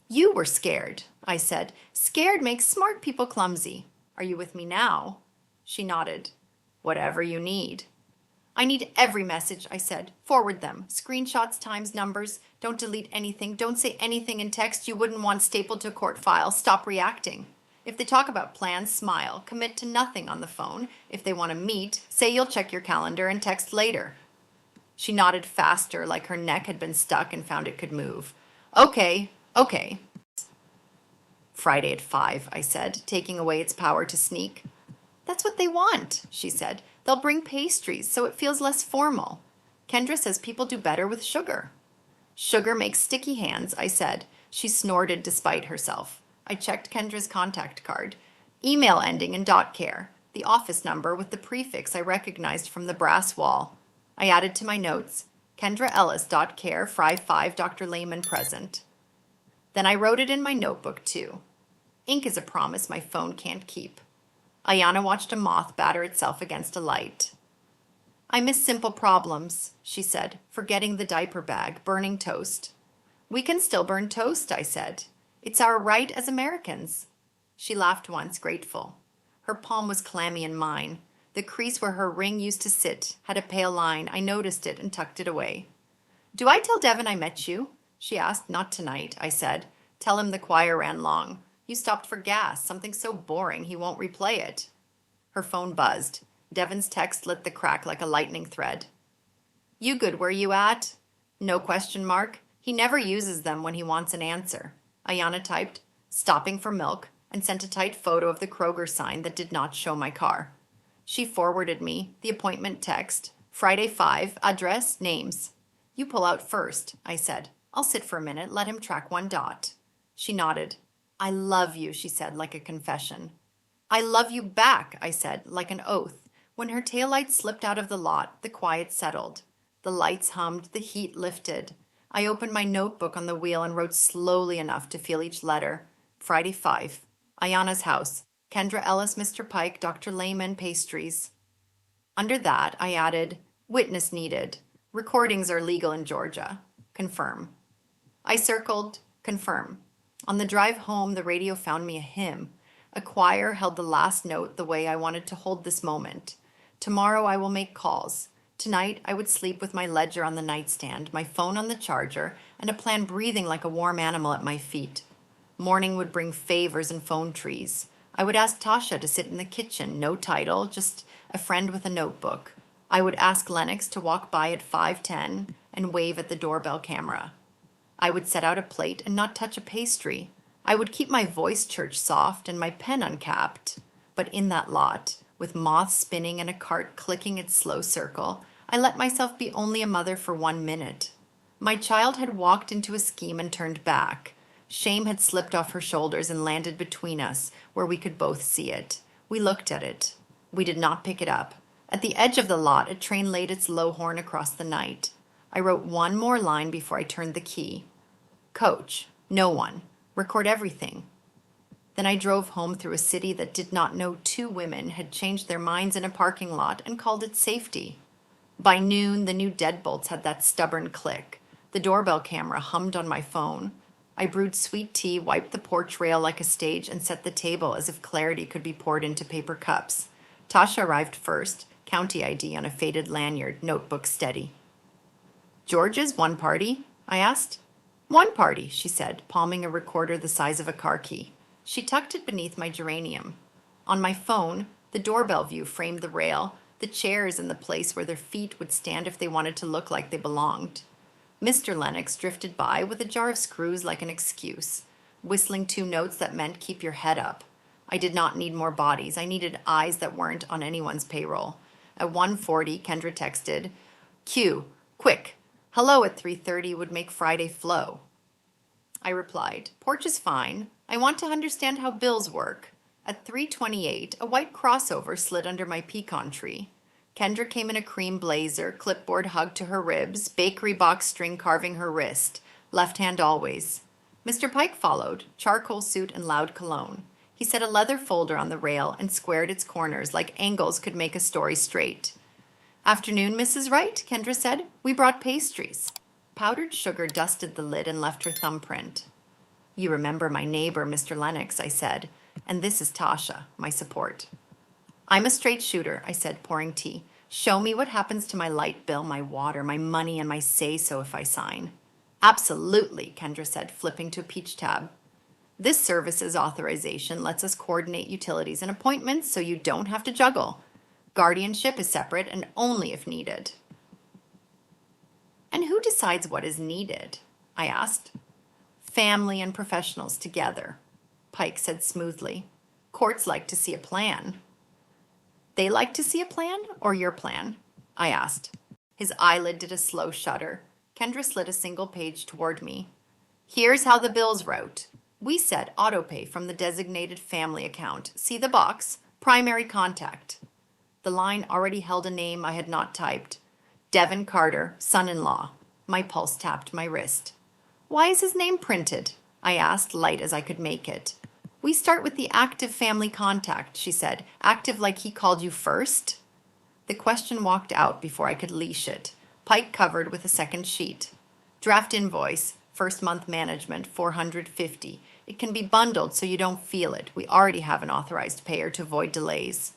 You were scared, I said. Scared makes smart people clumsy. Are you with me now? She nodded. Whatever you need. I need every message, I said. Forward them. Screenshots times numbers. Don't delete anything. Don't say anything in text you wouldn't want stapled to a court file. Stop reacting. If they talk about plans, smile. Commit to nothing on the phone. If they want to meet, say you'll check your calendar and text later. She nodded faster, like her neck had been stuck and found it could move. Okay. Friday at 5, I said, taking away its power to sneak. That's what they want, she said. They'll bring pastries, so it feels less formal. Kendra says people do better with sugar. Sugar makes sticky hands, I said. She snorted despite herself. I checked Kendra's contact card. Email ending in .care. The office number with the prefix I recognized from the brass wall. I added to my notes, Kendra Ellis .care, Fry 5, Dr. Lehman present. Then I wrote it in my notebook, too. Ink is a promise my phone can't keep. Ayana watched a moth batter itself against a light. I miss simple problems, she said, forgetting the diaper bag, burning toast. We can still burn toast, I said. It's our right as Americans. She laughed once, grateful. Her palm was clammy in mine. The crease where her ring used to sit had a pale line. I noticed it and tucked it away. Do I tell Devin I met you? She asked. Not tonight, I said. Tell him the choir ran long. You stopped for gas, something so boring he won't replay it. Her phone buzzed. Devin's text lit the crack like a lightning thread. You good where you at? No question mark. He never uses them when he wants an answer. Ayana typed, stopping for milk, and sent a tight photo of the Kroger sign that did not show my car. She forwarded me the appointment text, Friday 5, address, names. You pull out first, I said. I'll sit for a minute, let him track one dot. She nodded. I love you, she said, like a confession. I love you back, I said, like an oath. When her taillights slipped out of the lot, the quiet settled. The lights hummed, the heat lifted. I opened my notebook on the wheel and wrote slowly enough to feel each letter. Friday 5. Ayana's house. Kendra Ellis, Mr. Pike, Dr. Lehman, pastries. Under that, I added, witness needed. Recordings are legal in Georgia. Confirm. I circled, confirm. On the drive home, the radio found me a hymn. A choir held the last note the way I wanted to hold this moment. Tomorrow I will make calls. Tonight I would sleep with my ledger on the nightstand, my phone on the charger, and a plan breathing like a warm animal at my feet. Morning would bring favors and phone trees. I would ask Tasha to sit in the kitchen, no title, just a friend with a notebook. I would ask Lennox to walk by at 5:10 and wave at the doorbell camera. I would set out a plate and not touch a pastry. I would keep my voice church soft and my pen uncapped. But in that lot, with moths spinning and a cart clicking its slow circle, I let myself be only a mother for 1 minute. My child had walked into a scheme and turned back. Shame had slipped off her shoulders and landed between us, where we could both see it. We looked at it. We did not pick it up. At the edge of the lot, a train laid its low horn across the night. I wrote one more line before I turned the key. Coach, no one. Record everything. Then I drove home through a city that did not know 2 women had changed their minds in a parking lot and called it safety. By noon, the new deadbolts had that stubborn click. The doorbell camera hummed on my phone. I brewed sweet tea, wiped the porch rail like a stage, and set the table as if clarity could be poured into paper cups. Tasha arrived first, county ID on a faded lanyard, notebook steady. George's one party? I asked. One party, she said, palming a recorder the size of a car key. She tucked it beneath my geranium. On my phone, the doorbell view framed the rail, the chairs in the place where their feet would stand if they wanted to look like they belonged. Mr. Lennox drifted by with a jar of screws like an excuse, whistling 2 notes that meant keep your head up. I did not need more bodies. I needed eyes that weren't on anyone's payroll. At 1:40, Kendra texted, Q, quick. Hello at 3:30 would make Friday flow. I replied, porch is fine. I want to understand how bills work. At 3:28, a white crossover slid under my pecan tree. Kendra came in a cream blazer, clipboard hugged to her ribs, bakery box string carving her wrist, left hand always. Mr. Pike followed, charcoal suit and loud cologne. He set a leather folder on the rail and squared its corners like angles could make a story straight. Afternoon, Mrs. Wright, Kendra said. We brought pastries. Powdered sugar dusted the lid and left her thumbprint. You remember my neighbor, Mr. Lennox, I said, and this is Tasha, my support. I'm a straight shooter, I said, pouring tea. Show me what happens to my light bill, my water, my money, and my say-so if I sign. Absolutely, Kendra said, flipping to a peach tab. This services authorization lets us coordinate utilities and appointments so you don't have to juggle. Guardianship is separate and only if needed. And who decides what is needed? I asked. Family and professionals together, Pike said smoothly. Courts like to see a plan. They like to see a plan or your plan? I asked. His eyelid did a slow shudder. Kendra slid a single page toward me. Here's how the bills wrote. We said autopay from the designated family account. See the box? Primary contact. The line already held a name I had not typed. Devin Carter, son-in-law. My pulse tapped my wrist. Why is his name printed? I asked, light as I could make it. We start with the active family contact, she said. Active like he called you first? The question walked out before I could leash it. Pike covered with a second sheet. Draft invoice, first month management, $450. It can be bundled so you don't feel it. We already have an authorized payer to avoid delays.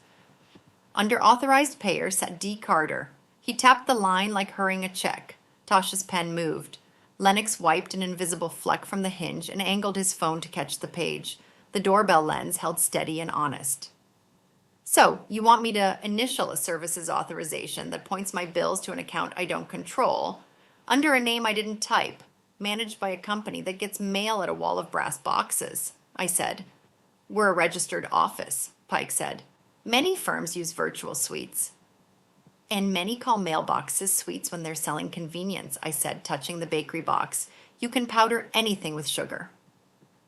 Under authorized payer sat D. Carter. He tapped the line like hurrying a check. Tasha's pen moved. Lennox wiped an invisible fleck from the hinge and angled his phone to catch the page. The doorbell lens held steady and honest. So, you want me to initial a services authorization that points my bills to an account I don't control, under a name I didn't type, managed by a company that gets mail at a wall of brass boxes, I said. We're a registered office, Pike said. Many firms use virtual suites. And many call mailboxes suites when they're selling convenience, I said, touching the bakery box. You can powder anything with sugar.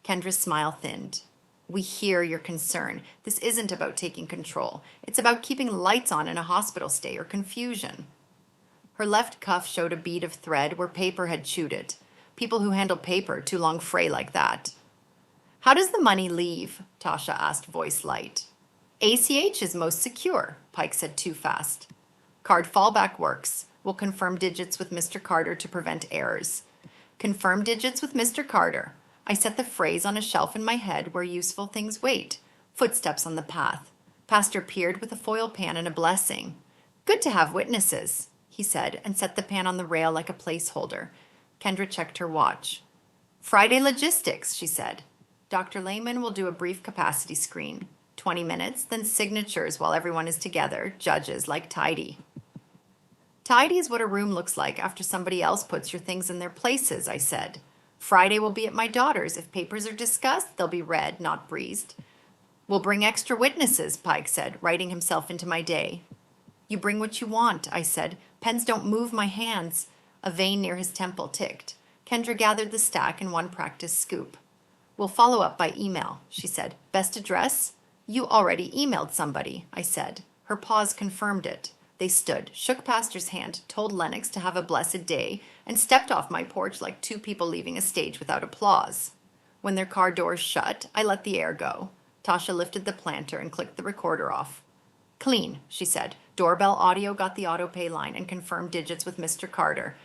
Kendra's smile thinned. We hear your concern. This isn't about taking control. It's about keeping lights on in a hospital stay or confusion. Her left cuff showed a bead of thread where paper had chewed it. People who handle paper too long fray like that. How does the money leave? Tasha asked, voice light. ACH is most secure, Pike said too fast. Card fallback works. We'll confirm digits with Mr. Carter to prevent errors. Confirm digits with Mr. Carter. I set the phrase on a shelf in my head where useful things wait. Footsteps on the path. Pastor peered with a foil pan and a blessing. Good to have witnesses, he said, and set the pan on the rail like a placeholder. Kendra checked her watch. Friday logistics, she said. Dr. Lehman will do a brief capacity screen. 20 minutes, then signatures while everyone is together, judges like tidy. Tidy is what a room looks like after somebody else puts your things in their places, I said. Friday will be at my daughter's. If papers are discussed, they'll be read, not breezed. We'll bring extra witnesses, Pike said, writing himself into my day. You bring what you want, I said. Pens don't move my hands. A vein near his temple ticked. Kendra gathered the stack in one practice scoop. We'll follow up by email, she said. Best address? You already emailed somebody, I said. Her pause confirmed it. They stood, shook Pastor's hand, told Lennox to have a blessed day, and stepped off my porch like two people leaving a stage without applause. When their car doors shut, I let the air go. Tasha lifted the planter and clicked the recorder off. Clean, she said. Doorbell audio got the autopay line and confirmed digits with Mr. Carter.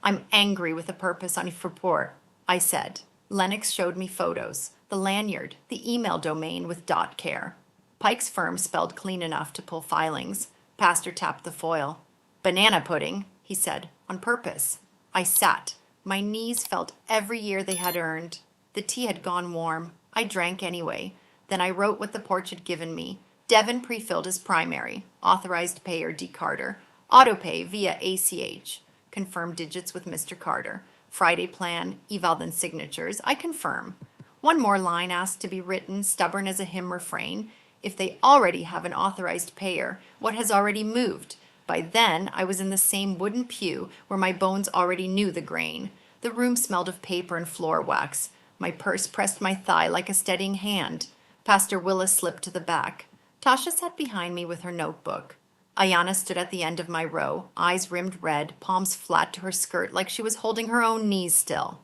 I'm angry with a purpose on report, I said. Lennox showed me photos, the lanyard, the email domain with .care. Pike's firm spelled clean enough to pull filings. Pastor tapped the foil. Banana pudding, he said, on purpose. I sat. My knees felt every year they had earned. The tea had gone warm. I drank anyway. Then I wrote what the porch had given me. Devin pre-filled as primary. Authorized payer D. Carter. Autopay via ACH. Confirm digits with Mr. Carter. Friday plan, eval then signatures. I confirm. One more line asked to be written, stubborn as a hymn refrain. If they already have an authorized payer, what has already moved? By then, I was in the same wooden pew where my bones already knew the grain. The room smelled of paper and floor wax. My purse pressed my thigh like a steadying hand. Pastor Willis slipped to the back. Tasha sat behind me with her notebook. Ayana stood at the end of my row, eyes rimmed red, palms flat to her skirt like she was holding her own knees still.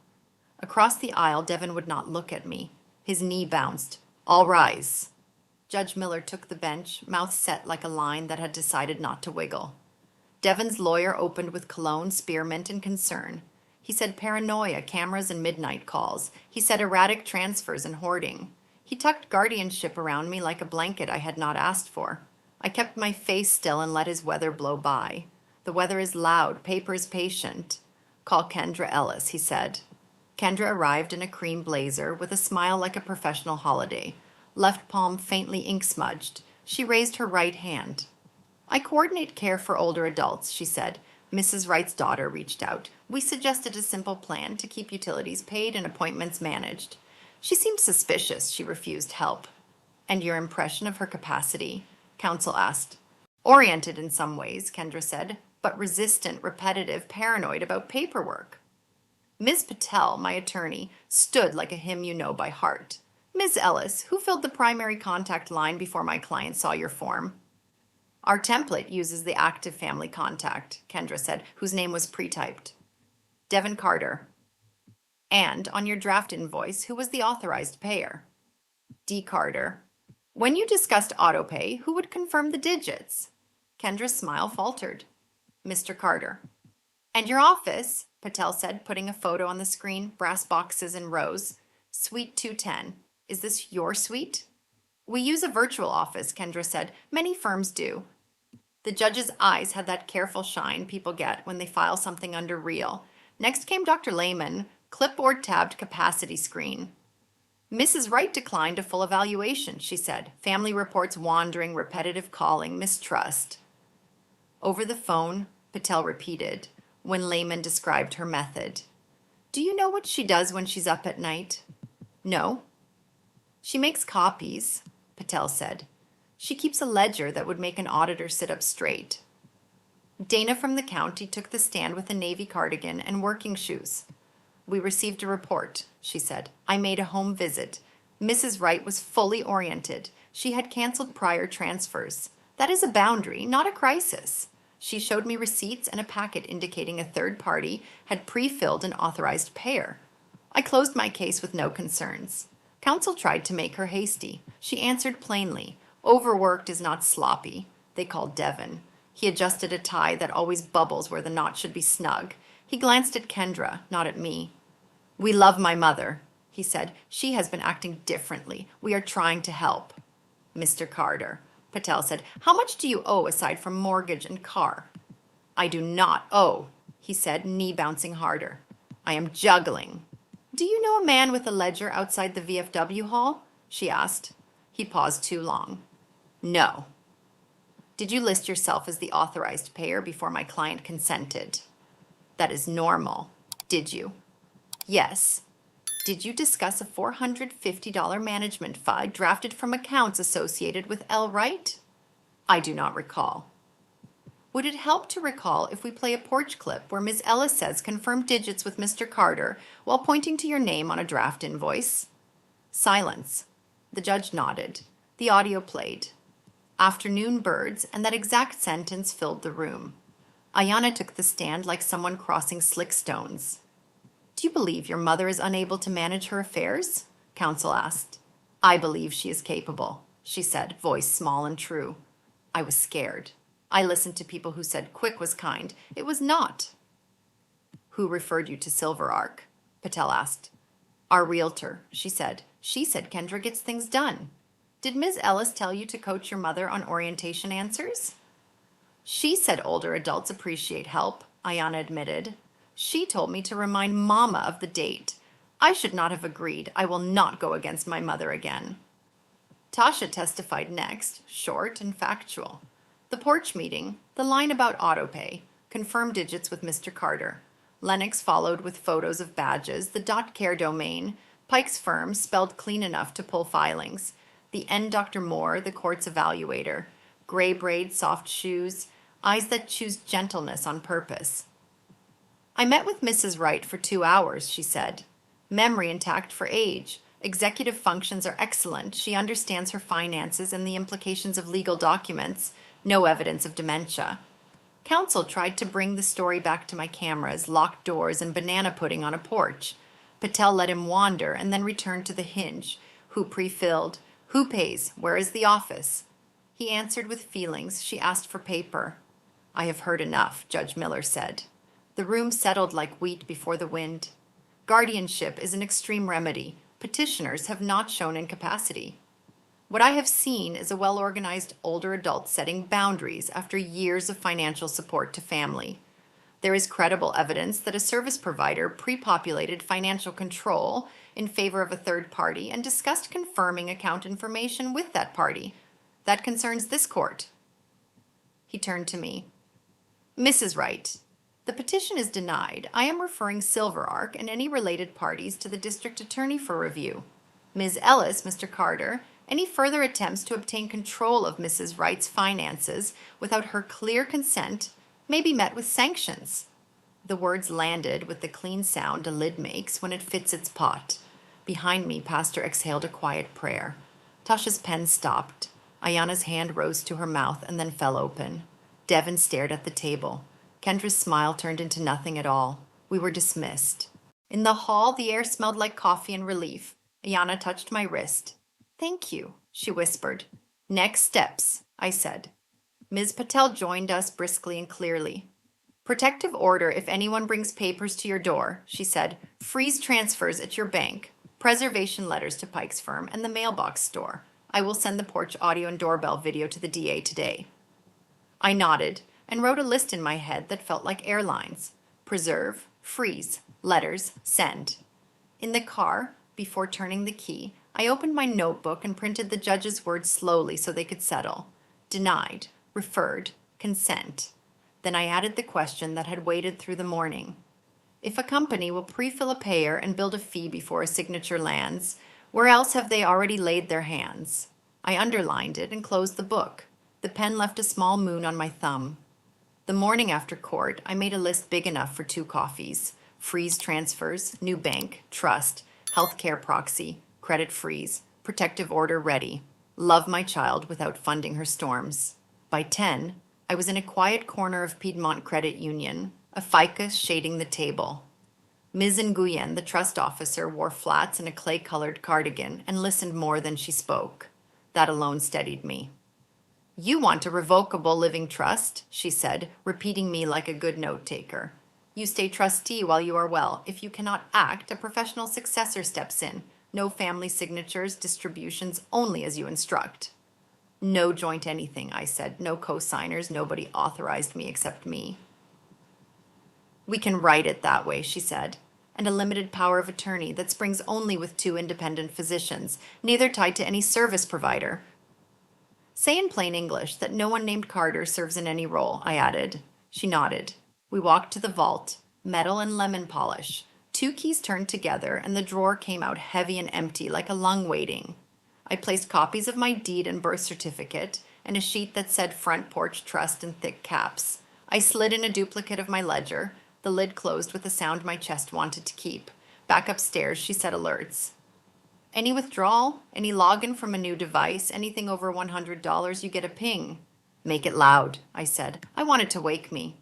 Across the aisle, Devon would not look at me. His knee bounced. All rise. Judge Miller took the bench, mouth set like a line that had decided not to wiggle. Devon's lawyer opened with cologne, spearmint, and concern. He said paranoia, cameras, and midnight calls. He said erratic transfers and hoarding. He tucked guardianship around me like a blanket I had not asked for. I kept my face still and let his weather blow by. The weather is loud, paper is patient. Call Kendra Ellis, he said. Kendra arrived in a cream blazer with a smile like a professional holiday, left palm faintly ink-smudged. She raised her right hand. I coordinate care for older adults, she said. Mrs. Wright's daughter reached out. We suggested a simple plan to keep utilities paid and appointments managed. She seemed suspicious. She refused help. And your impression of her capacity? Counsel asked. Oriented in some ways, Kendra said, but resistant, repetitive, paranoid about paperwork. Ms. Patel, my attorney, stood like a hymn you know by heart. Ms. Ellis, who filled the primary contact line before my client saw your form? Our template uses the active family contact, Kendra said, whose name was pre-typed. Devon Carter. And on your draft invoice, who was the authorized payer? D. Carter. When you discussed autopay, who would confirm the digits? Kendra's smile faltered. Mr. Carter. And your office, Patel said, putting a photo on the screen, brass boxes in rows. Suite 210. Is this your suite? We use a virtual office, Kendra said. Many firms do. The judge's eyes had that careful shine people get when they file something under real. Next came Dr. Lehman, clipboard tabbed capacity screen. Mrs. Wright declined a full evaluation, she said. Family reports wandering, repetitive calling, mistrust. Over the phone, Patel repeated, when Lehman described her method. Do you know what she does when she's up at night? No. She makes copies, Patel said. She keeps a ledger that would make an auditor sit up straight. Dana from the county took the stand with a navy cardigan and working shoes. We received a report, she said. I made a home visit. Mrs. Wright was fully oriented. She had canceled prior transfers. That is a boundary, not a crisis. She showed me receipts and a packet indicating a third party had pre-filled an authorized payer. I closed my case with no concerns. Counsel tried to make her hasty. She answered plainly. Overworked is not sloppy. They called Devon. He adjusted a tie that always bubbles where the knot should be snug. He glanced at Kendra, not at me. We love my mother, he said. She has been acting differently. We are trying to help. Mr. Carter, Patel said, how much do you owe aside from mortgage and car? I do not owe, he said, knee bouncing harder. I am juggling. Do you know a man with a ledger outside the VFW hall? She asked. He paused too long. No. Did you list yourself as the authorized payer before my client consented? That is normal. Did you? Yes. Did you discuss a $450 management fee drafted from accounts associated with L. Wright? I do not recall. Would it help to recall if we play a porch clip where Ms. Ellis says confirm digits with Mr. Carter while pointing to your name on a draft invoice? Silence. The judge nodded. The audio played. Afternoon birds, and that exact sentence filled the room. Ayana took the stand like someone crossing slick stones. Do you believe your mother is unable to manage her affairs? Counsel asked. I believe she is capable, she said, voice small and true. I was scared. I listened to people who said quick was kind. It was not. Who referred you to Silver Arc? Patel asked. Our realtor, she said. She said Kendra gets things done. Did Ms. Ellis tell you to coach your mother on orientation answers? She said older adults appreciate help, Ayana admitted. She told me to remind Mama of the date. I should not have agreed. I will not go against my mother again. Tasha testified next, short and factual. The porch meeting, the line about autopay, confirmed digits with Mr. Carter. Lennox followed with photos of badges, the .care domain, Pike's firm spelled clean enough to pull filings, the N. Dr. Moore, the court's evaluator, gray braid, soft shoes, eyes that choose gentleness on purpose. I met with Mrs. Wright for 2 hours, she said. Memory intact for age. Executive functions are excellent. She understands her finances and the implications of legal documents. No evidence of dementia. Counsel tried to bring the story back to my cameras, locked doors, and banana pudding on a porch. Patel let him wander and then returned to the hinge. Who pre-filled? Who pays? Where is the office? He answered with feelings. She asked for paper. I have heard enough, Judge Miller said. The room settled like wheat before the wind. Guardianship is an extreme remedy. Petitioners have not shown incapacity. What I have seen is a well-organized older adult setting boundaries after years of financial support to family. There is credible evidence that a service provider pre-populated financial control in favor of a third party and discussed confirming account information with that party. That concerns this court. He turned to me. Mrs. Wright, the petition is denied. I am referring Silver Arc and any related parties to the district attorney for review. Ms. Ellis, Mr. Carter, any further attempts to obtain control of Mrs. Wright's finances without her clear consent may be met with sanctions. The words landed with the clean sound a lid makes when it fits its pot. Behind me, Pastor exhaled a quiet prayer. Tasha's pen stopped. Ayana's hand rose to her mouth and then fell open. Devin stared at the table. Kendra's smile turned into nothing at all. We were dismissed. In the hall, the air smelled like coffee and relief. Ayana touched my wrist. Thank you, she whispered. Next steps, I said. Ms. Patel joined us briskly and clearly. Protective order if anyone brings papers to your door, she said. Freeze transfers at your bank. Preservation letters to Pike's firm and the mailbox store. I will send the porch audio and doorbell video to the DA today. I nodded and wrote a list in my head that felt like airlines. Preserve, freeze, letters, send. In the car, before turning the key, I opened my notebook and printed the judge's words slowly so they could settle. Denied, referred, consent. Then I added the question that had waited through the morning. If a company will pre-fill a payer and build a fee before a signature lands, where else have they already laid their hands? I underlined it and closed the book. The pen left a small moon on my thumb. The morning after court, I made a list big enough for 2 coffees. Freeze transfers, new bank, trust, healthcare proxy, credit freeze, protective order ready. Love my child without funding her storms. By 10, I was in a quiet corner of Piedmont Credit Union, a ficus shading the table. Ms. Nguyen, the trust officer, wore flats and a clay-colored cardigan and listened more than she spoke. That alone steadied me. You want a revocable living trust, she said, repeating me like a good note-taker. You stay trustee while you are well. If you cannot act, a professional successor steps in. No family signatures, distributions, only as you instruct. No joint anything, I said. No co-signers, nobody authorized me except me. We can write it that way, she said. And a limited power of attorney that springs only with 2 independent physicians, neither tied to any service provider. Say in plain English that no one named Carter serves in any role, I added. She nodded. We walked to the vault, metal and lemon polish. 2 keys turned together, and the drawer came out heavy and empty, like a lung waiting. I placed copies of my deed and birth certificate, and a sheet that said Front Porch Trust in thick caps. I slid in a duplicate of my ledger. The lid closed with a sound my chest wanted to keep. Back upstairs, she set alerts. Any withdrawal? Any login from a new device? Anything over $100, you get a ping. Make it loud, I said. I want it to wake me.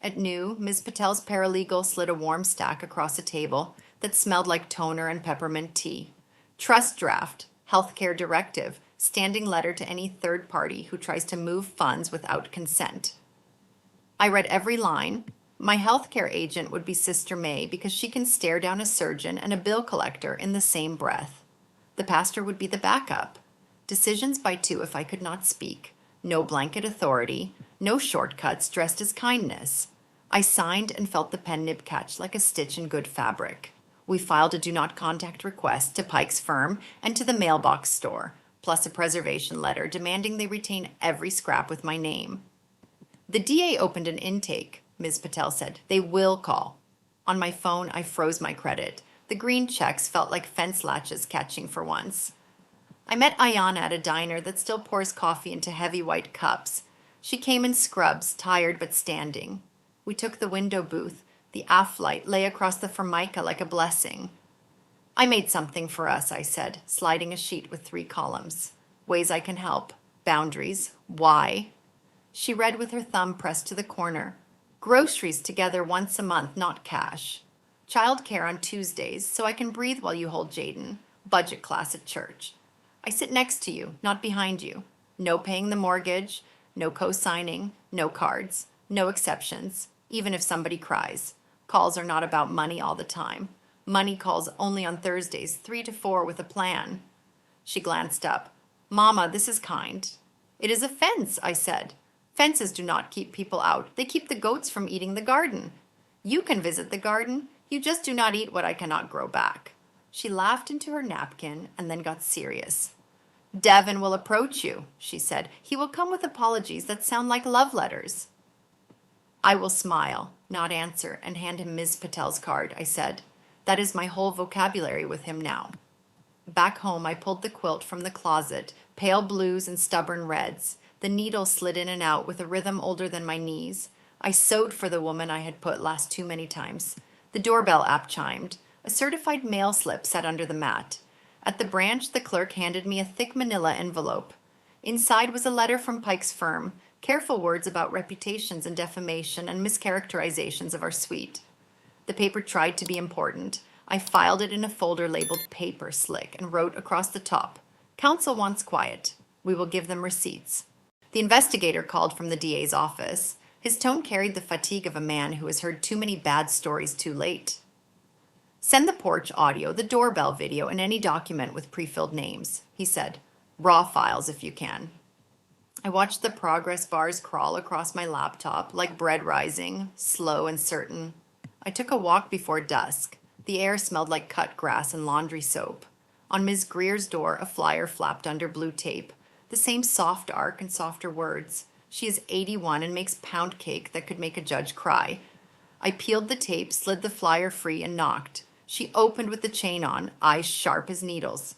At noon, Ms. Patel's paralegal slid a warm stack across a table that smelled like toner and peppermint tea. Trust draft, healthcare directive, standing letter to any third party who tries to move funds without consent. I read every line. My healthcare agent would be Sister May because she can stare down a surgeon and a bill collector in the same breath. The pastor would be the backup. Decisions by 2 if I could not speak. No blanket authority. No shortcuts dressed as kindness. I signed and felt the pen nib catch like a stitch in good fabric. We filed a do not contact request to Pike's firm and to the mailbox store, plus a preservation letter demanding they retain every scrap with my name. The DA opened an intake, Ms. Patel said. They will call. On my phone, I froze my credit. The green checks felt like fence latches catching for once. I met Ayana at a diner that still pours coffee into heavy white cups. She came in scrubs, tired but standing. We took the window booth. The aft light lay across the formica like a blessing. I made something for us, I said, sliding a sheet with 3 columns. Ways I can help. Boundaries. Why? She read with her thumb pressed to the corner. Groceries together once a month, not cash. Childcare on Tuesdays, so I can breathe while you hold Jaden. Budget class at church. I sit next to you, not behind you. No paying the mortgage, no co-signing, no cards, no exceptions, even if somebody cries. Calls are not about money all the time. Money calls only on Thursdays, 3 to 4 with a plan. She glanced up. Mama, this is kind. It is a fence, I said. Fences do not keep people out. They keep the goats from eating the garden. You can visit the garden. You just do not eat what I cannot grow back. She laughed into her napkin and then got serious. Devin will approach you, she said. He will come with apologies that sound like love letters. I will smile, not answer, and hand him Ms. Patel's card, I said. That is my whole vocabulary with him now. Back home, I pulled the quilt from the closet, pale blues and stubborn reds. The needle slid in and out with a rhythm older than my knees. I sewed for the woman I had put last too many times. The doorbell app chimed. A certified mail slip sat under the mat. At the branch, the clerk handed me a thick manila envelope. Inside was a letter from Pike's firm, careful words about reputations and defamation and mischaracterizations of our suite. The paper tried to be important. I filed it in a folder labeled Paper Slick and wrote across the top, Counsel wants quiet. We will give them receipts. The investigator called from the DA's office. His tone carried the fatigue of a man who has heard too many bad stories too late. Send the porch audio, the doorbell video, and any document with pre-filled names, he said. Raw files if you can. I watched the progress bars crawl across my laptop like bread rising, slow and certain. I took a walk before dusk. The air smelled like cut grass and laundry soap. On Ms. Greer's door, a flyer flapped under blue tape. The same soft arc and softer words. She is 81 and makes pound cake that could make a judge cry. I peeled the tape, slid the flyer free, and knocked. She opened with the chain on, eyes sharp as needles.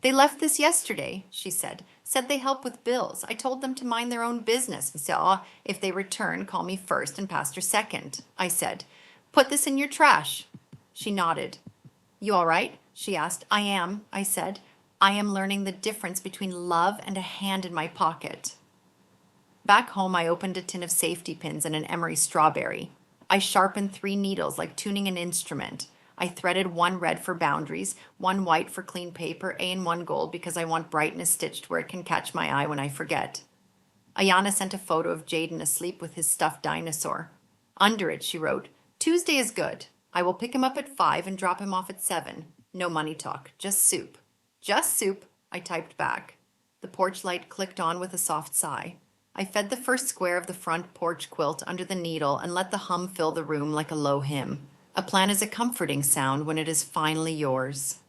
They left this yesterday, she said. Said they help with bills. I told them to mind their own business. So if they return, call me first and pastor second. I said, put this in your trash. She nodded. You all right? She asked. I am, I said. I am learning the difference between love and a hand in my pocket. Back home, I opened a tin of safety pins and an emery strawberry. I sharpened 3 needles like tuning an instrument. I threaded 1 red for boundaries, 1 white for clean paper, and 1 gold because I want brightness stitched where it can catch my eye when I forget. Ayana sent a photo of Jaden asleep with his stuffed dinosaur. Under it, she wrote, Tuesday is good. I will pick him up at 5 and drop him off at 7. No money talk, just soup. Just soup, I typed back. The porch light clicked on with a soft sigh. I fed the first square of the front porch quilt under the needle and let the hum fill the room like a low hymn. A plan is a comforting sound when it is finally yours.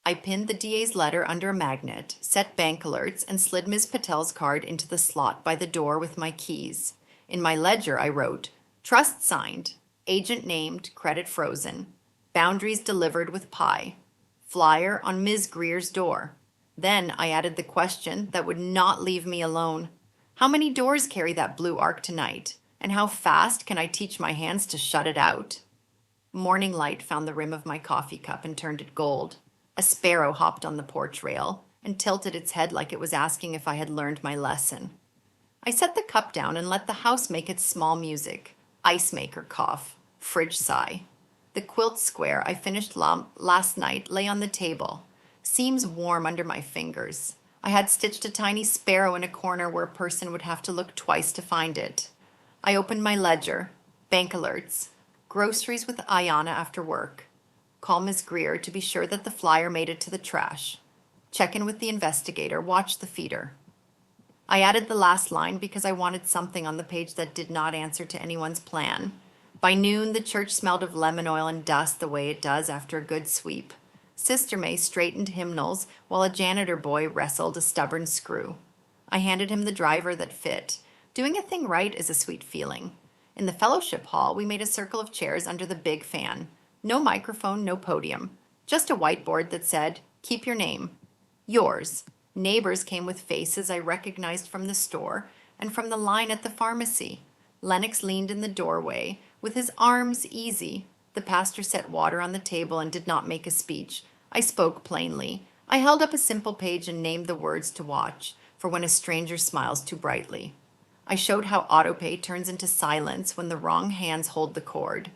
I pinned the DA's letter under a magnet, set bank alerts, and slid Ms. Patel's card into the slot by the door with my keys. In my ledger, I wrote, Trust signed, agent named, credit frozen, boundaries delivered with pie, flyer on Ms. Greer's door. Then I added the question that would not leave me alone. How many doors carry that blue arc tonight? And how fast can I teach my hands to shut it out? Morning light found the rim of my coffee cup and turned it gold. A sparrow hopped on the porch rail and tilted its head like it was asking if I had learned my lesson. I set the cup down and let the house make its small music. Ice maker cough, fridge sigh. The quilt square I finished last night lay on the table, seams warm under my fingers. I had stitched a tiny sparrow in a corner where a person would have to look twice to find it. I opened my ledger, bank alerts, groceries with Ayana after work. Call Ms. Greer to be sure that the flyer made it to the trash. Check in with the investigator, watch the feeder. I added the last line because I wanted something on the page that did not answer to anyone's plan. By noon, the church smelled of lemon oil and dust the way it does after a good sweep. Sister May straightened hymnals while a janitor boy wrestled a stubborn screw. I handed him the driver that fit. Doing a thing right is a sweet feeling. In the fellowship hall, we made a circle of chairs under the big fan. No microphone, no podium. Just a whiteboard that said, keep your name. Yours. Neighbors came with faces I recognized from the store and from the line at the pharmacy. Lennox leaned in the doorway, with his arms easy. The pastor set water on the table and did not make a speech. I spoke plainly. I held up a simple page and named the words to watch, for when a stranger smiles too brightly. I showed how autopay turns into silence when the wrong hands hold the cord.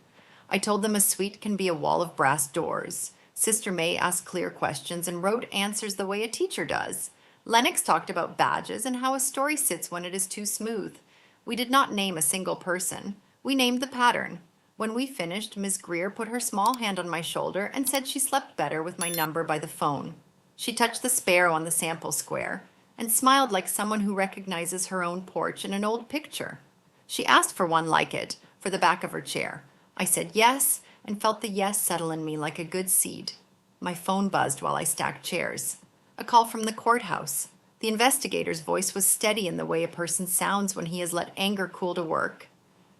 I told them a suite can be a wall of brass doors. Sister May asked clear questions and wrote answers the way a teacher does. Lennox talked about badges and how a story sits when it is too smooth. We did not name a single person. We named the pattern. When we finished, Miss Greer put her small hand on my shoulder and said she slept better with my number by the phone. She touched the sparrow on the sample square and smiled like someone who recognizes her own porch in an old picture. She asked for one like it, for the back of her chair. I said yes, and felt the yes settle in me like a good seed. My phone buzzed while I stacked chairs. A call from the courthouse. The investigator's voice was steady in the way a person sounds when he has let anger cool to work.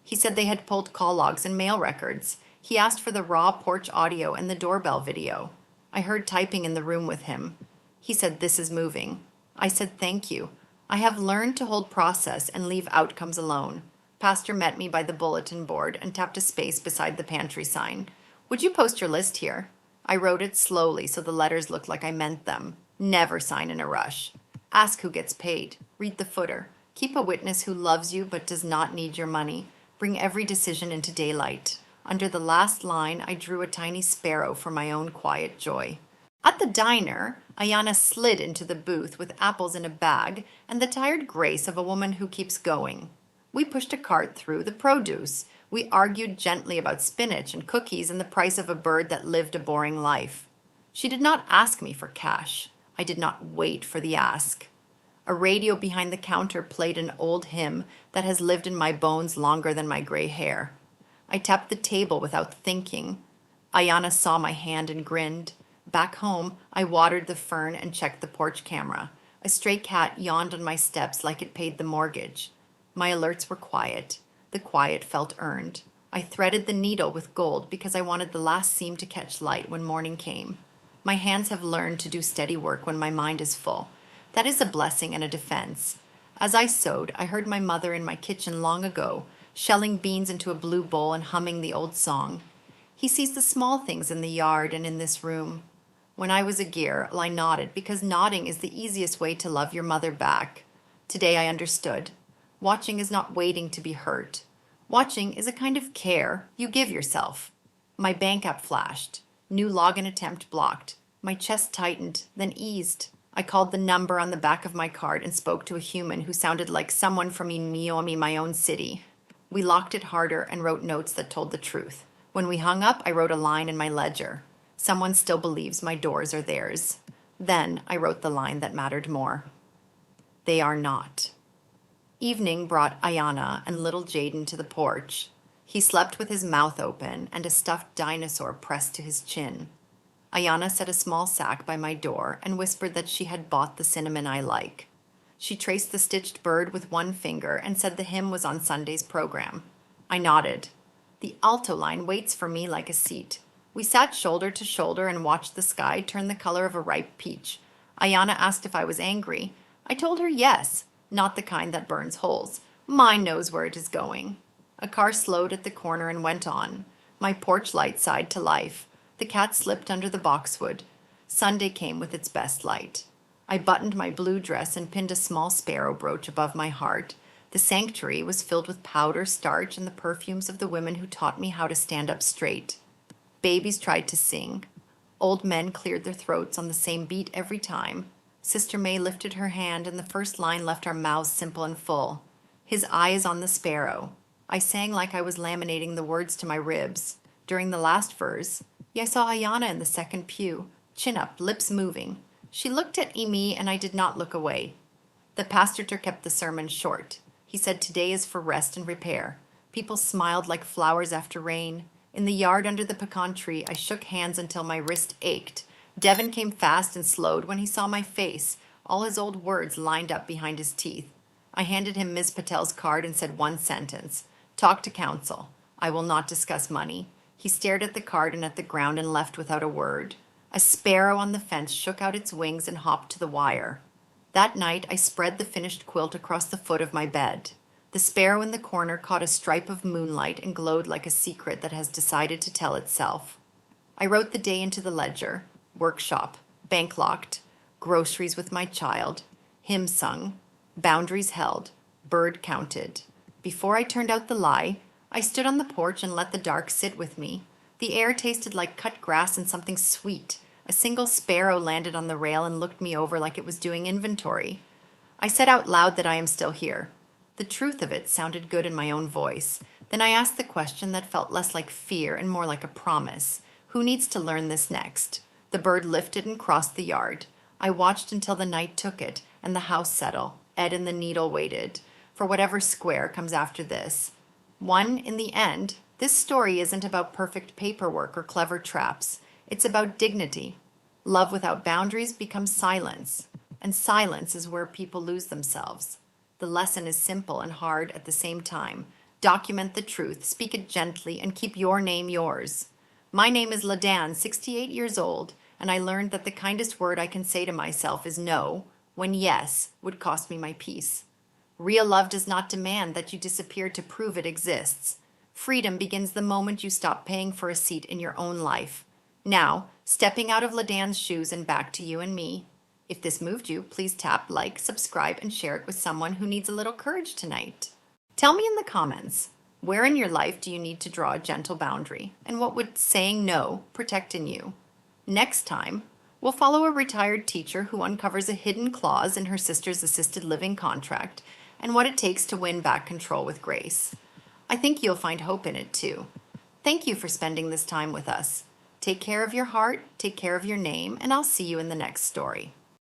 He said they had pulled call logs and mail records. He asked for the raw porch audio and the doorbell video. I heard typing in the room with him. He said, "This is moving." I said, "Thank you. I have learned to hold process and leave outcomes alone." Pastor met me by the bulletin board and tapped a space beside the pantry sign. "Would you post your list here?" I wrote it slowly so the letters looked like I meant them. Never sign in a rush. Ask who gets paid. Read the footer. Keep a witness who loves you but does not need your money. Bring every decision into daylight. Under the last line, I drew a tiny sparrow for my own quiet joy. At the diner, Ayana slid into the booth with apples in a bag and the tired grace of a woman who keeps going. We pushed a cart through the produce. We argued gently about spinach and cookies and the price of a bird that lived a boring life. She did not ask me for cash. I did not wait for the ask. A radio behind the counter played an old hymn that has lived in my bones longer than my gray hair. I tapped the table without thinking. Ayana saw my hand and grinned. Back home, I watered the fern and checked the porch camera. A stray cat yawned on my steps like it paid the mortgage. My alerts were quiet. The quiet felt earned. I threaded the needle with gold because I wanted the last seam to catch light when morning came. My hands have learned to do steady work when my mind is full. That is a blessing and a defense. As I sewed, I heard my mother in my kitchen long ago, shelling beans into a blue bowl and humming the old song. He sees the small things in the yard and in this room. When I was a girl, I nodded because nodding is the easiest way to love your mother back. Today I understood. Watching is not waiting to be hurt. Watching is a kind of care you give yourself. My bank app flashed. New login attempt blocked. My chest tightened, then eased. I called the number on the back of my card and spoke to a human who sounded like someone from Miomi, my own city. We locked it harder and wrote notes that told the truth. When we hung up, I wrote a line in my ledger. Someone still believes my doors are theirs. Then I wrote the line that mattered more. They are not. Evening brought Ayana and little Jaden to the porch. He slept with his mouth open and a stuffed dinosaur pressed to his chin. Ayana set a small sack by my door and whispered that she had bought the cinnamon I like. She traced the stitched bird with one finger and said the hymn was on Sunday's program. I nodded. The alto line waits for me like a seat. We sat shoulder to shoulder and watched the sky turn the color of a ripe peach. Ayana asked if I was angry. I told her yes, not the kind that burns holes. Mine knows where it is going. A car slowed at the corner and went on. My porch light sighed to life. The cat slipped under the boxwood. Sunday came with its best light. I buttoned my blue dress and pinned a small sparrow brooch above my heart. The sanctuary was filled with powder, starch, and the perfumes of the women who taught me how to stand up straight. Babies tried to sing. Old men cleared their throats on the same beat every time. Sister May lifted her hand, and the first line left our mouths simple and full. His eye is on the sparrow. I sang like I was laminating the words to my ribs. During the last verse, I saw Ayana in the second pew, chin up, lips moving. She looked at me, and I did not look away. The pastor kept the sermon short. He said today is for rest and repair. People smiled like flowers after rain. In the yard under the pecan tree, I shook hands until my wrist ached. Devin came fast and slowed when he saw my face, all his old words lined up behind his teeth. I handed him Ms. Patel's card and said one sentence. Talk to counsel. I will not discuss money. He stared at the card and at the ground and left without a word. A sparrow on the fence shook out its wings and hopped to the wire. That night, I spread the finished quilt across the foot of my bed. The sparrow in the corner caught a stripe of moonlight and glowed like a secret that has decided to tell itself. I wrote the day into the ledger. Workshop, bank locked, groceries with my child, hymn sung, boundaries held, Bird counted. Before I turned out the lie, I stood on the porch and let the dark sit with me. The air tasted like cut grass and something sweet. A single sparrow landed on the rail and looked me over like it was doing inventory. I said out loud that I am still here. The truth of it sounded good in my own voice. Then I asked the question that felt less like fear and more like a promise. Who needs to learn this next? The bird lifted and crossed the yard. I watched until the night took it and the house settled. Ed and the needle waited for whatever square comes after this. In the end, this story isn't about perfect paperwork or clever traps. It's about dignity. Love without boundaries becomes silence, and silence is where people lose themselves. The lesson is simple and hard at the same time. Document the truth, speak it gently, and keep your name yours. My name is Ladan, 68 years old, and I learned that the kindest word I can say to myself is no, when yes would cost me my peace. Real love does not demand that you disappear to prove it exists. Freedom begins the moment you stop paying for a seat in your own life. Now, stepping out of Ladan's shoes and back to you and me. If this moved you, please tap like, subscribe, and share it with someone who needs a little courage tonight. Tell me in the comments, where in your life do you need to draw a gentle boundary? And what would saying no protect in you? Next time, we'll follow a retired teacher who uncovers a hidden clause in her sister's assisted living contract and what it takes to win back control with grace. I think you'll find hope in it too. Thank you for spending this time with us. Take care of your heart, take care of your name, and I'll see you in the next story.